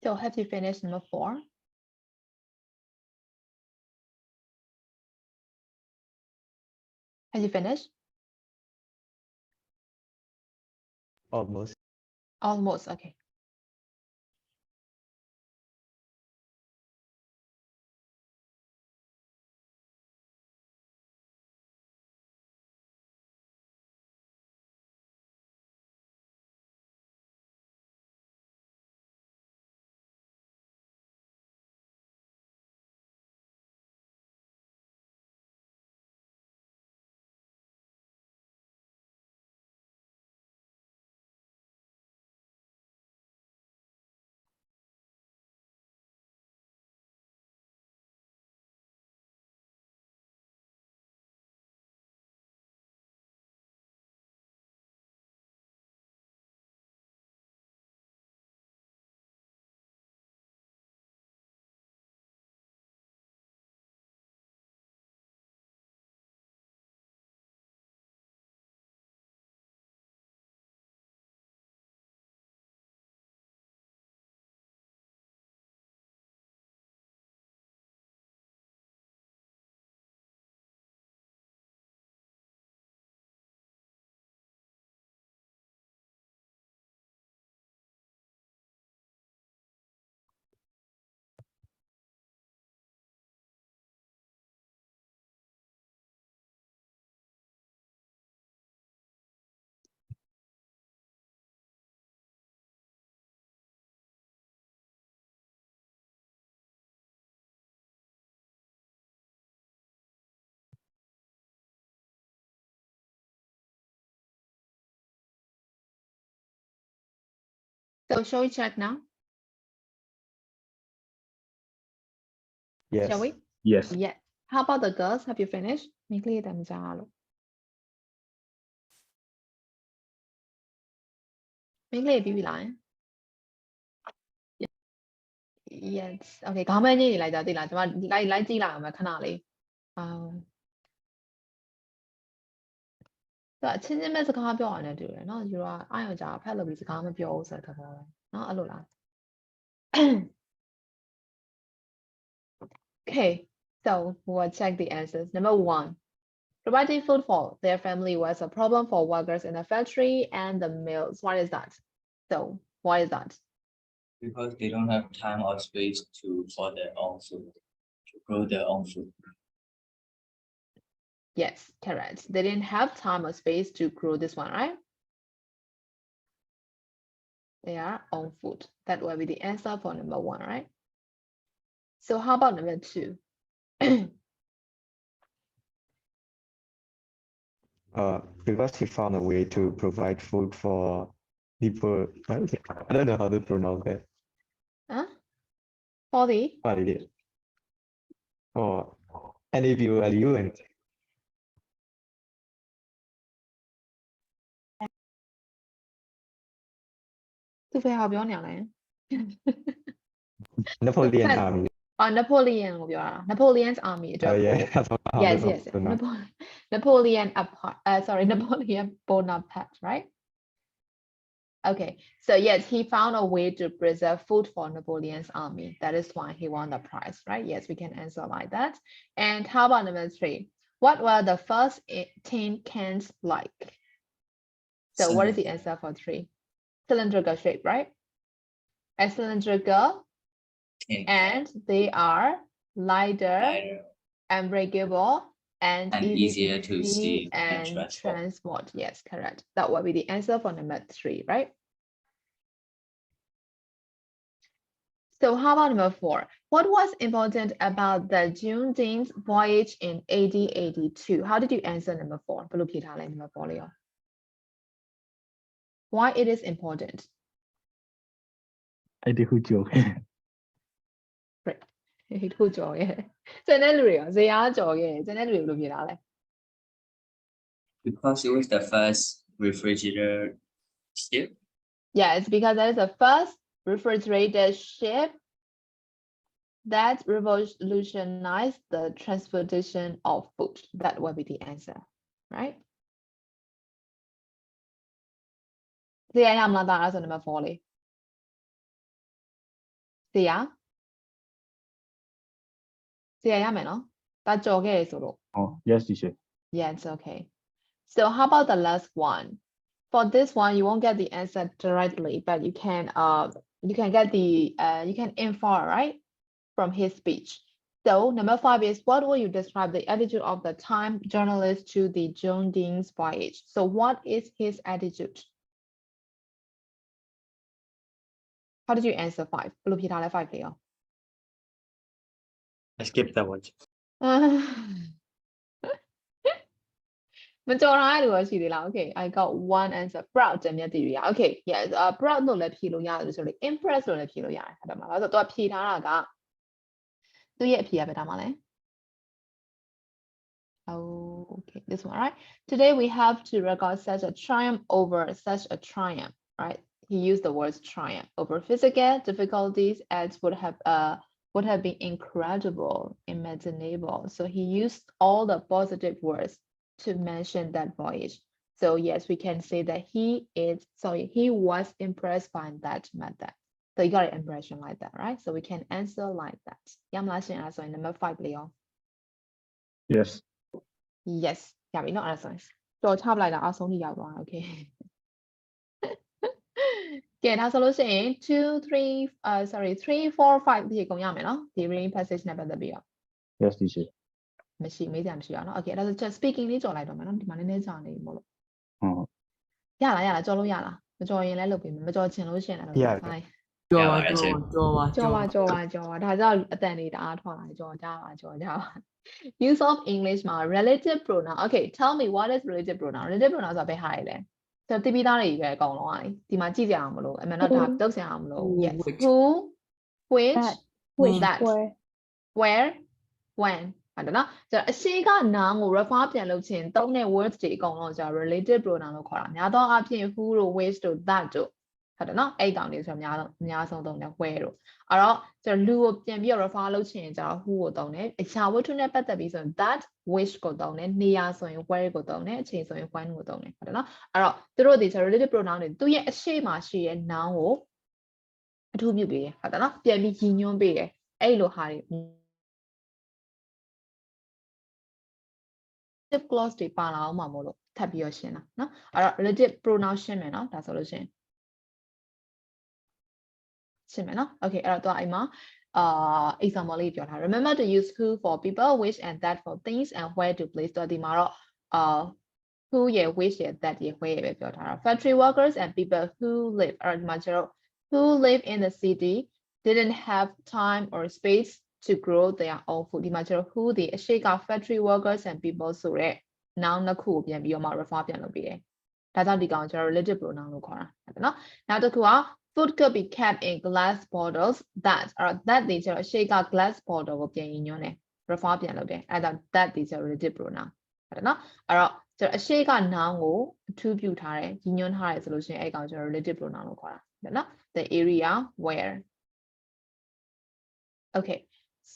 So have you finished number 4? Have you finished? Almost. Almost, okay. So shall we check now? Yes. Shall we? Yes. Yeah. How about the girls? Have you finished? မိန်းကလေးတမ်းကြားလို့မိန်းကလေးပြီးပြီလား Yes. Okay. ခေါင်းမဲညိနေလိုက်ကြသိလားကျွန်မလိုက်ကြည့်လိုက်အောင်မယ်ခဏလေးသူအချင်းချင်းပဲစကားပြောရတယ်တူတယ်နော်ယူတော့အားရကြဖက်လို့ပြီးစကားမပြောဘူးဆိုတဲ့သဘောပဲနော်အဲ့လိုလား Okay. So we'll check the answers. Number 1. Providing food for their family was a problem for workers in the factory and the mills. What is that? So why is that? Because they don't have time or space for their own food, to grow their own food. Yes, correct. They didn't have time or space to grow this one, right? Their own food. That will be the answer for number 1, right? So how about number 2? Because he found a way to provide food for people. I don't know how to pronounce that. Huh? For the? What it is? Or any value and သူဘယ်ဟာပြောနေရလဲ Napoleon Depends. army. Napoleon ကိုပြောတာ Napoleon's army အတွက် Yeah, that's what I Yes, was yes. pronounce. Napoleon Napoleon Bonaparte, right? Okay, so yes, he found a way to preserve food for Napoleon's army. That is why he won the prize, right? Yes, we can answer like that. And how about number 3? What were the first tin cans like? So what is the answer for 3? Cylindrical shape, right? A cylindrical, and they are lighter, and breakable, and easier to see and transport. Yes, correct. That will be the answer for number 3, right? So how about number 4? What was important about the Juneteenth voyage in 1882? How did you answer number 4? ဘယ်လိုဖြေထားလဲ number 4 လေးရော Why it is important? အဲ့ဒီခုကြော်ခဲ့ Right. ဒီခုကြော်ခဲ့ကျန်တဲ့လူတွေရောဇေယျကြော်ခဲ့ကျန်တဲ့လူတွေဘယ်လိုဖြေထားလဲ Because it was the first refrigerator ship. Yes, because that is the first refrigerated ship that revolutionized the transportation of food. That will be the answer, right? ဇေယျရမလားဒါအဲ့ဆို number 4လေး See ya. See ya, no? That's okay, so. Oh, yes, teacher. Yeah, it's okay. So how about the last one? For this one, you won't get the answer directly, but you can get the you can infer, right, from his speech. So number 5 is, what will you describe the attitude of the Time journalist to the John Dean's voyage? So what is his attitude? How did you answer 5? ဘယ်လိုဖြေထားလဲ 5 လေးရော I skipped that one. မကြော်ထားတဲ့လူရောရှိသေးလား Okay, I got one answer. Proud တမျက်တည်ရ Okay, yes, proud လို့လည်းဖြေလို့ရတယ်ဆိုလို့ impressed လို့လည်းဖြေလို့ရတယ်ဟုတ်တယ်မလားဆိုတော့သူကဖြေထားတာကသူရဲ့အဖြေကဘယ်ထားမှာလဲ Oh, okay, this one, right? Today we have to record such a triumph over such a triumph, right? He used the words triumph over physical difficulties as would have been incredible, imaginable. So he used all the positive words to mention that voyage. So yes, we can say that he was impressed by that method. So you got an impression like that, right? So we can answer like that. Yamlashin answer number 5, Leo. Yes. Yes, yeah, we know answer. So 插လိုက်တာအဆုံးထိရောက်သွား Okay. ကဲဒါဆိုလို့ရှိရင်3 4 5ဒီကုန်ရမယ်နော်ဒီ reading passage နဲ့ပတ်သက်ပြီးတော့ Yes, teacher. မရှိမေးကြမရှိအောင်နော် Okay ဒါဆို just speaking လေးကြော်လိုက်တော့မယ်နော်ဒီမှာနည်းနည်းကြာနေမို့လို့ Oh, ရလားကြော်လို့ရလားမကြော်ရင်လည်းလုပ်ပေးမယ်မကြော်ချင်လို့ရှိရင်လည်းလုပ်ပေး Yeah. Fine ကြော်ပါ Yeah, that's it. ကြော်ပါ ကြော်ပါဒါကြောင့်အတန်တွေတအားထွက်လာကြော်ကြပါ Use of English မှာ relative pronoun Okay, tell me what is relative pronoun relative pronoun ဆိုတာဘယ်ဟာလဲဆိုတော့တိပိသားတွေပဲအကုန်လုံးอ่ะဒီမှာကြည့်ကြအောင်မလို့အမှန်တော့ဒါတုတ်ဆင်အောင်မလို့ Yes, who, which, that, where, when ဟုတ်တယ်နော်ဆိုတော့အရှိက noun ကို refer ပြန်လုပ်ခြင်းသုံးတဲ့ words တွေအကုန်လုံးဆိုတော့ relative pronoun လို့ခေါ်တာများသောအားဖြင့် who တို့ which တို့ that တို့ဟုတ်တယ်နော်အဲ့တောင်တွေဆိုတော့အများဆုံးသုံးတယ် where တို့အဲ့တော့ကျွန်တော်လူကိုပြန်ပြီး refer လုပ်ခြင်းကျတော့ who ကိုသုံးတယ်အရာဝတ္ထုနဲ့ပတ်သက်ပြီးဆိုရင် that which ကိုသုံးတယ်နေရာဆိုရင် where ကိုသုံးတယ်အချိန်ဆိုရင် when ကိုသုံးတယ်ဟုတ်တယ်နော်အဲ့တော့သူတို့ဒီ relative pronoun တွေသူရဲ့အရှိမရှိရဲ့ noun ကိုအထူးပြုပေးတယ်ဟုတ်တယ်နော်ပြန်ပြီးရည်ညွှန်းပေးတယ်အဲ့လိုဟာတွေrelative clause တွေပါလာအောင်မှာမို့လို့ထပ်ပြီးရှင်းတာနော်အဲ့တော့ relative pronoun ရှင်းမယ်နော်ဒါဆိုလို့ရှင်းမယ်နော် Okay အဲ့တော့အိမ်မှာ example လေးပြောထား Remember to use who for people which and that for things and where to place တော့ဒီမှာတော့who ရဲ့ which ရဲ့ that ရဲ့ where ရဲ့ပဲပြောထားတာ Factory workers and people who live အဲ့တော့ဒီမှာကျတော့ who live in the city didn't have time or space to grow their own food ဒီမှာကျတော့ who ဒီအရှိက factory workers and people ဆိုတဲ့ noun နှစ်ခုကိုပြန်ပြီးတော့မှ refer ပြန်လုပ်ပေးတယ်ဒါကြောင့်ဒီကောင်ကျတော့ relative pronoun လို့ခေါ်တာဟုတ်တယ်နော်နောက်တစ်ခုကFood could be kept in glass bottles that အဲ့တော့ that ဒီကျတော့အရှိက glass bottle ကိုပြန်ရည်ညွှန်းတယ် refer ပြန်လုပ်တယ်အဲ့ဒါ that ဒီကျတော့ relative pronoun ဟုတ်တယ်နော်အဲ့တော့ကျတော့အရှိက noun ကိုအထူးပြုထားတယ်ရည်ညွှန်းထားတယ်ဆိုလို့ရှိရင်အဲ့ကောင်ကျတော့ relative pronoun လို့ခေါ်တာဟုတ်တယ်နော် the area where Okay,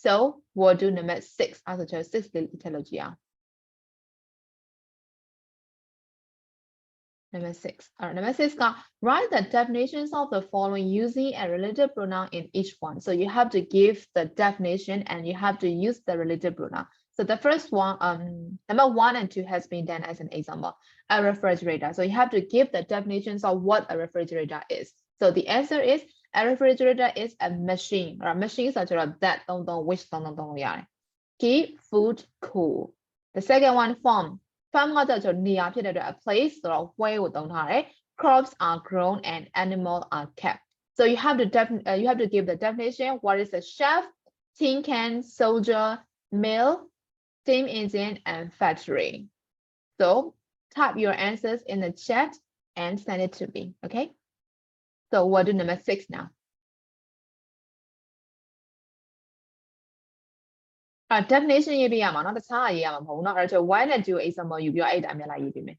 so we'll do number 6 as a choice 6 လေးထည့်လို့ကြည့်အောင်Number 6. All right, number 6 write the definitions of the following using a relative pronoun in each one. So you have to give the definition and you have to use the relative pronoun. So the first one, number 1 and 2 has been done as an example. A refrigerator. So you have to give the definitions of what a refrigerator is. So the answer is a refrigerator is a machine or machines such as that which keep food cool. The second one, farm. Farm ကကျတော့နေရာဖြစ်တဲ့အတွက် a place ဆိုတော့ where ကိုသုံးထားတယ် crops are grown and animals are kept so you have to give the definition what is a chef tin can soldier mill steam engine and factory so type your answers in the chat and send it to me okay so we'll do number 6 now definition ရေးပြရမှာเนาะတခြားရေးရမှာမဟုတ်ဘူးเนาะအဲ့တော့ 1 and 2 example ယူပြီးတော့အဲ့တိုင်းပြန်လိုက်ရေးပေးမယ်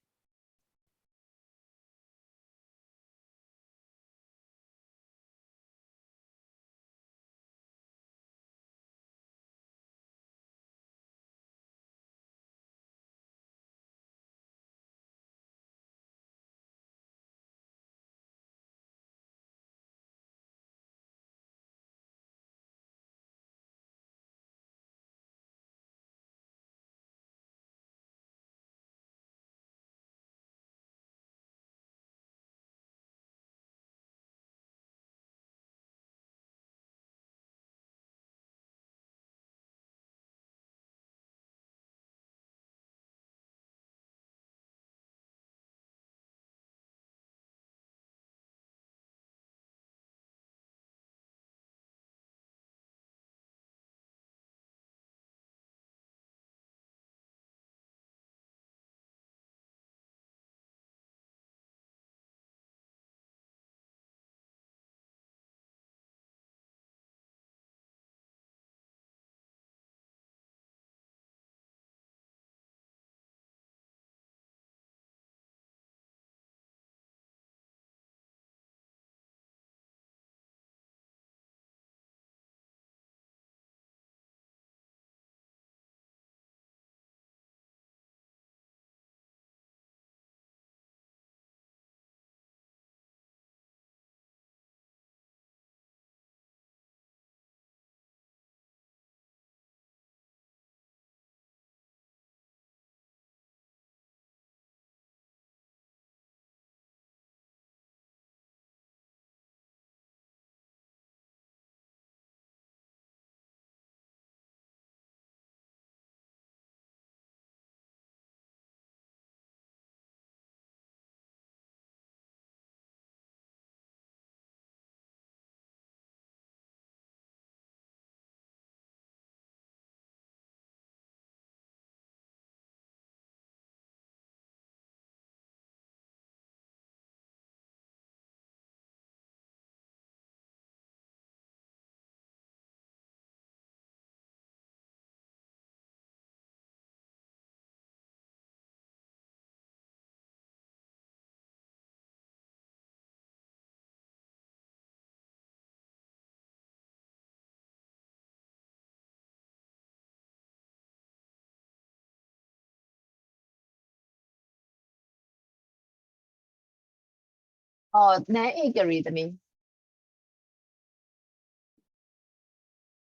Oh, nay agree to me.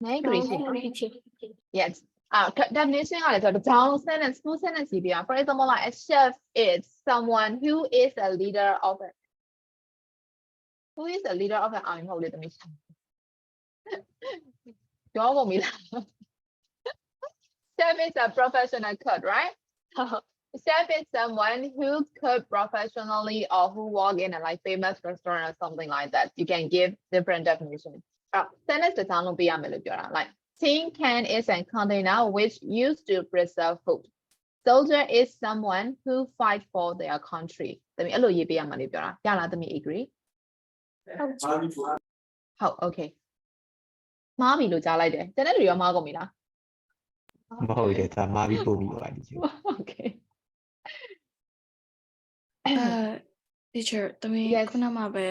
Nay agree. Yes. Definition is a long sentence, full sentence. For example, like a chef is someone who is a leader of an army. Hold it, let me Chef is a professional cook, right? Chef is someone who cook professionally or who work in a like famous restaurant or something like that. You can give different definitions. Sentence တစ်စောင်းလုံးပေးရမယ်လို့ပြောတာ like tin can is a container which used to preserve food. Soldier is someone who fight for their country. တမီးအဲ့လိုရေးပေးရမှာလို့ပြောတာရလားတမီး agree ဟုတ် okay မှားပြီလို့ကြားလိုက်တယ်ကျန်တဲ့လူရောမှားကုန်ပြီလား မဟုတ်တယ်ဒါမှားပြီးပို့ပြီးပါ teacher okay teacher တမီး Yes. ခုနမှပဲ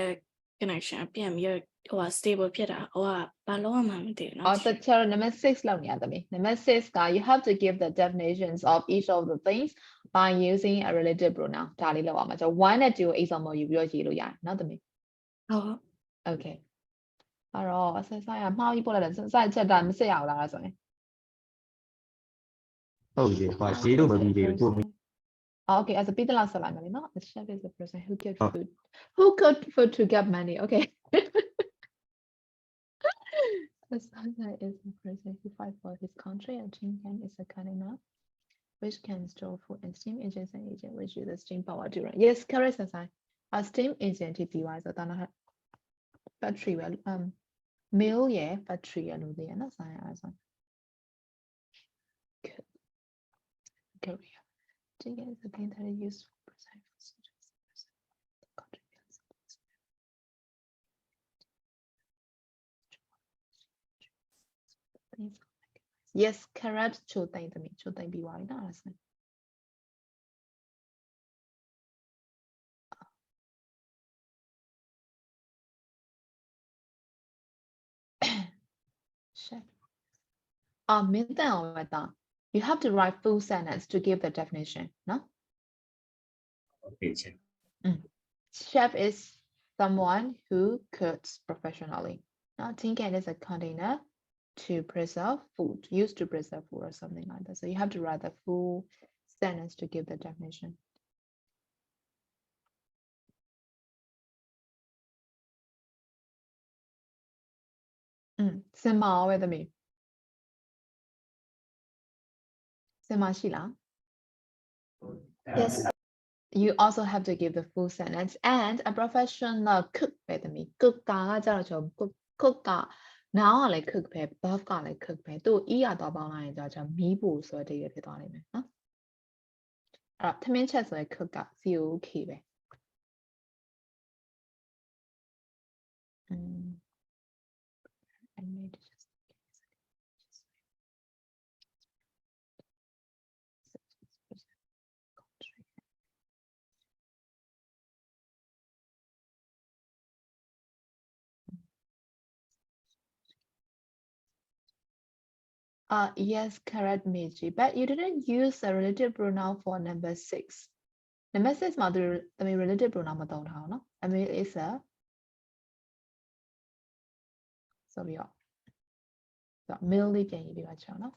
connection ပြန်ပြီးဟို stable ဖြစ်တာဟိုကဘာလို့မှမသိဘူးเนาะ the chair number 6 လောက်နေရတမီး number 6 က you have to give the definitions of each of the things by using a relative pronoun ဒါလေးလောက်အောင်မှာကျွန်တော်1နဲ့2ကို example ယူပြီးတော့ရေးလို့ရတယ်နော်တမီး ဟုတ် okay အဲ့တော့ဆက်စားရမှားပြီးပို့လိုက်တယ်ဆက်ချက်တာမစစ်ရအောင်လားဆိုရင် ဟုတ်ပြီဟိုရေးလို့မပြီးသေးဘူးပို့ပြီး Okay, as a bit last line, no, the chef is the person who gets Oh. food. Who cooked food to get money? Okay. The soldier is the person who fights for his country, and tin can is a container which can store food, and steam engine is an agent which uses steam power to run. Yes, correct, Sasai. A steam engine TPY so then battery well mill yeah battery and the other side as well. Career. Tin is a thing that is used for preserving Yes, correct. ချိုသိမ့်သမီးချိုသိမ့်ပြီးပါပြီနော်အဲ့ဒါဆို Chef.မင်းတန်အောင်ပဲတာ you have to write full sentence to give the definition နော် Okay, check. Chef is someone who cooks professionally. Now, tin can is a container to preserve food, used to preserve food or something like that. So you have to write the full sentence to give the definition. Sima with me. Sima Shila. yes You also have to give the full sentence and a professional cook with me. Cook ကကြတော့ကျွန်တော် cook က now ကလည်း cook ပဲ buff ကလည်း cook ပဲသူ e ရတော့ပေါင်းလိုက်ရင်ကျွန်တော်မီးဖို့ဆိုတဲ့ရဖြစ်သွားနိုင်မယ်နော်အဲ့တော့ထမင်းချက်ဆိုရင် cook က COK ပဲ I made just yes, correct, Meiji. But you didn't use a relative pronoun for number 6. Number 6 မှာသူသမီး relative pronoun မသုံးထားအောင်နော် I mean is a ဆိုပြီးတော့ mill လေးပြန်ရေးပြပါချောင်းနော်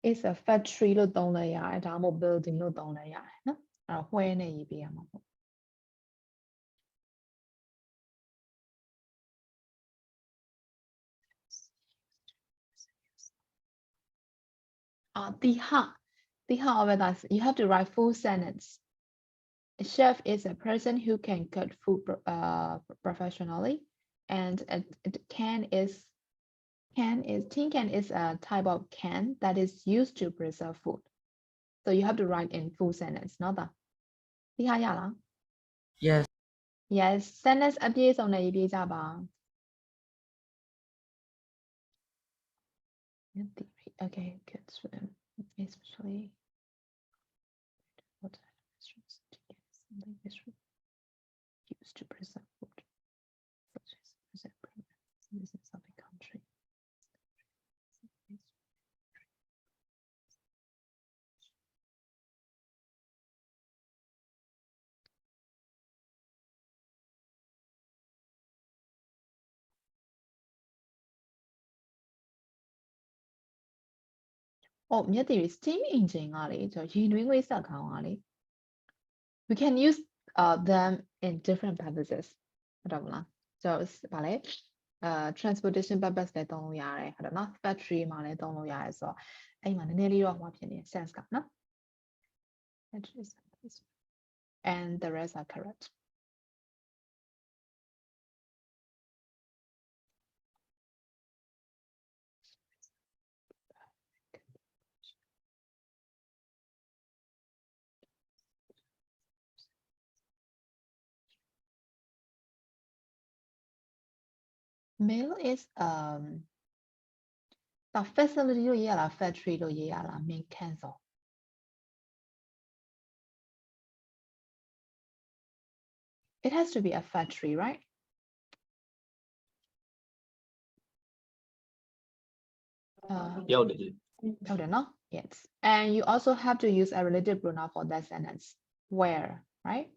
is a factory လို့သုံးလဲရတယ်ဒါမှမဟုတ် building လို့သုံးလဲရတယ်နော်အဲ့တော့ where နဲ့ရေးပြရမှာပေါ့ Tiha over that you have to write full sentence. A chef is a person who can cook food professionally, and tin can is a type of can that is used to preserve food. So you have to write in full sentence, not that. Tiha ya la? yes Yes, sentence အပြည့်စုံနဲ့ရေးပြကြပါ In theory, okay, good swim, especially what something used to preserve food, such as preserve business of a country. Oh, မြက်တီတွေ steam engine ကလေကျွန်တော်ရေနွေးငွေ့စက်ခေါင်းကလေ we can use them in different purposes ဟုတ်တယ်မလားကျွန်တော်ဗာလဲtransportation purpose လည်းသုံးလို့ရတယ်ဟုတ်တယ်နော် factory မှာလည်းသုံးလို့ရတယ်ဆိုတော့အဲ့မှာနည်းနည်းလေးတော့ဟောဖြစ်နေ sense ကနော် and the rest are correct. Mill is the facility လို့ရေးရလား factory လို့ရေးရလား main cancel. It has to be a factory, right? Yes. And you also have to use a relative pronoun for that sentence. Where, right?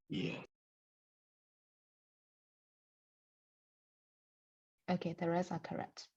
Yeah. Okay, the rest are correct.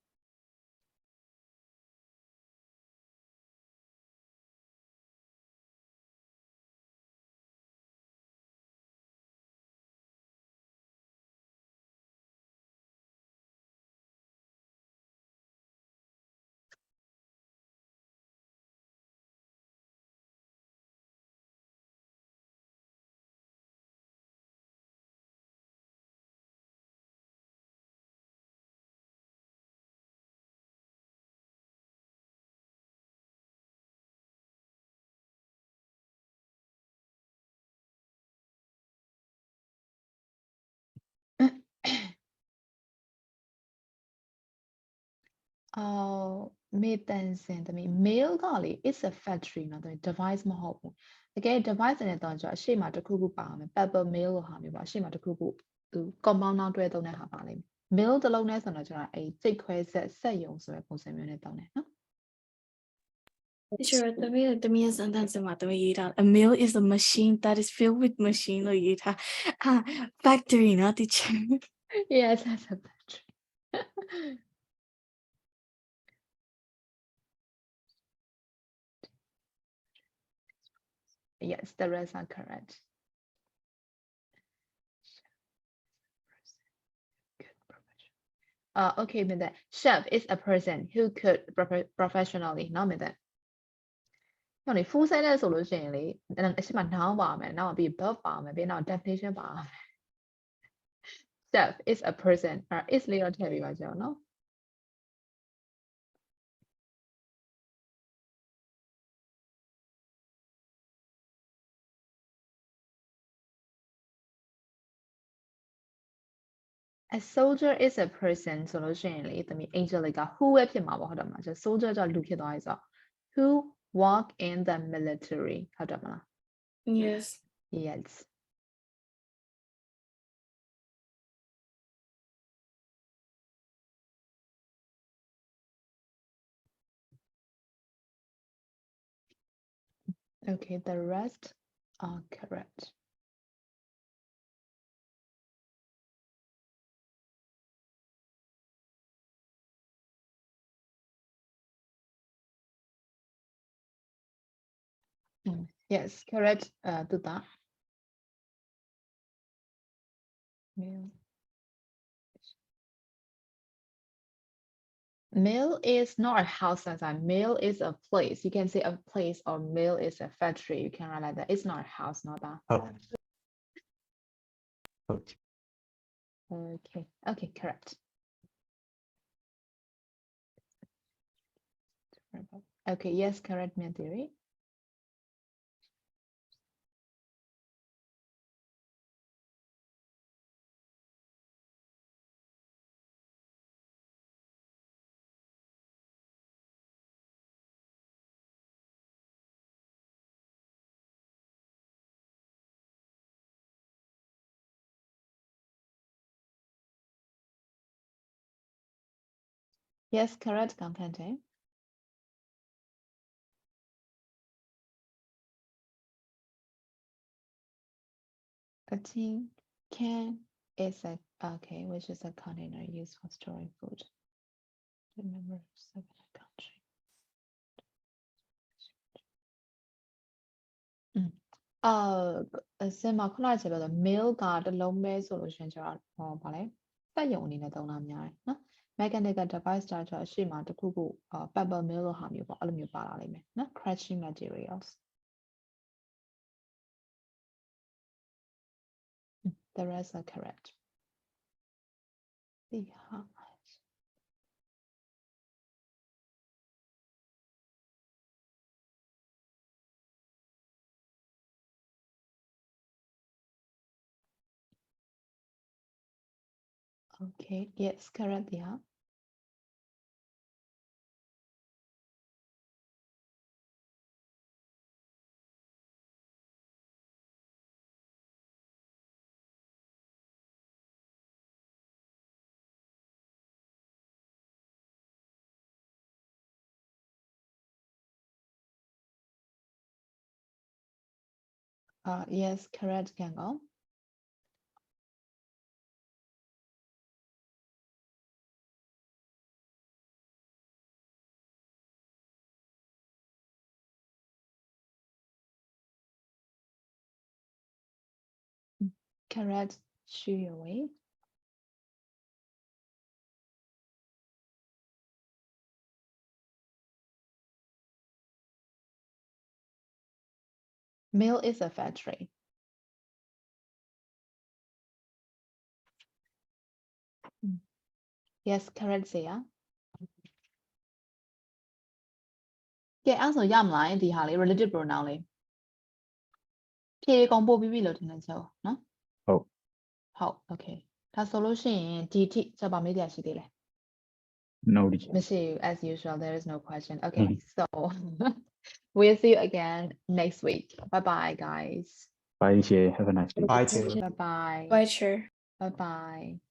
Mid-tensing တမီ mail ကလေ it's a factory နော်တမီ device မဟုတ်ဘူးတကယ် device နဲ့တော့ကျွန်တော်အရှိမတစ်ခုခုပါမယ် paper mail လို့ဟာမျိုးပါအရှိမတစ်ခုခုသူ compound နောက်တွဲသုံးတဲ့ဟာပါလိမ့်မယ် mail တစ်လုံးနဲ့ဆိုတော့ကျွန်တော်အဲ့စိတ်ခွဲဆက်စက်ယုံဆိုတဲ့ပုံစံမျိုးနဲ့သုံးတယ်နော် Teacher, the me sentence ma the yira. A mill is a machine that is filled with machine lo yira. Factory, not teacher. Yes, that's a factory. Yes, the rest are correct. Okay, with that, chef is a person who could professionally, နော် with that. ကျွန်တော်လေ full sentence ဆိုလို့ရှိရင်လေအရှိမ noun ပါမယ်နောက်ပြီး verb ပါမယ်ပြီးနောက် definition ပါမယ် chef is a person is လေးတော့ထည့်ပေးပါကျွန်တော်နော် A soldier is a person ဆိုလို့ရှိရင်လေတမီ angel က who ပဲဖြစ်မှာပေါ့ဟုတ်တယ်မလား soldier ကြောင့်လူဖြစ်သွားပြီဆိုတော့ who walk in the military ဟုတ်တယ်မလား Yes. Yes. Okay, the rest are correct. Yes, correct. Do that. Mill is not a house as a mill is a place. You can say a place or mill is a factory. You can write like that. It's not a house, not that. Oh. Okay. Okay. Okay, correct. Okay, yes, correct, Mia theory. Yes, correct, Kankante. A tin can is a okay, which is a container used for storing food. Remember 7 country. ဆင်မခုနကပြောတော့ mail ကတစ်လုံးပဲဆိုလို့ရှိရင်ကျတော့ဗာလဲစက်ရုံအနေနဲ့သုံးတာများတယ်နော် mechanical device တာကျတော့အရှိမတစ်ခုခုpaper mill လို့ဟာမျိုးပေါ့အဲ့လိုမျိုးပါလာလိမ့်မယ်နော် crushing materials the rest are correct ဒီဟာ Okay, yes, correct, yeah. Yes, correct, Gango. Correct, Shu Wei. Mill is a factory. Yes, correct, Zia. ကဲအဲ့ဆိုရမလားဒီဟာလေး relative pronoun လေးဖြေကုန်ပို့ပြီးပြီလို့ထင်တယ်ဆိုနော် ဟုတ် okay ဒါဆိုလို့ရှိရင်ဒီထိစပါမေးတရားရှိသေးလဲ No teacher. မရှိဘူး as usual there is no question okay so we'll see you again next week bye bye guys Bye teacher. Have a nice day. Bye teacher. bye bye Bye, sure. bye bye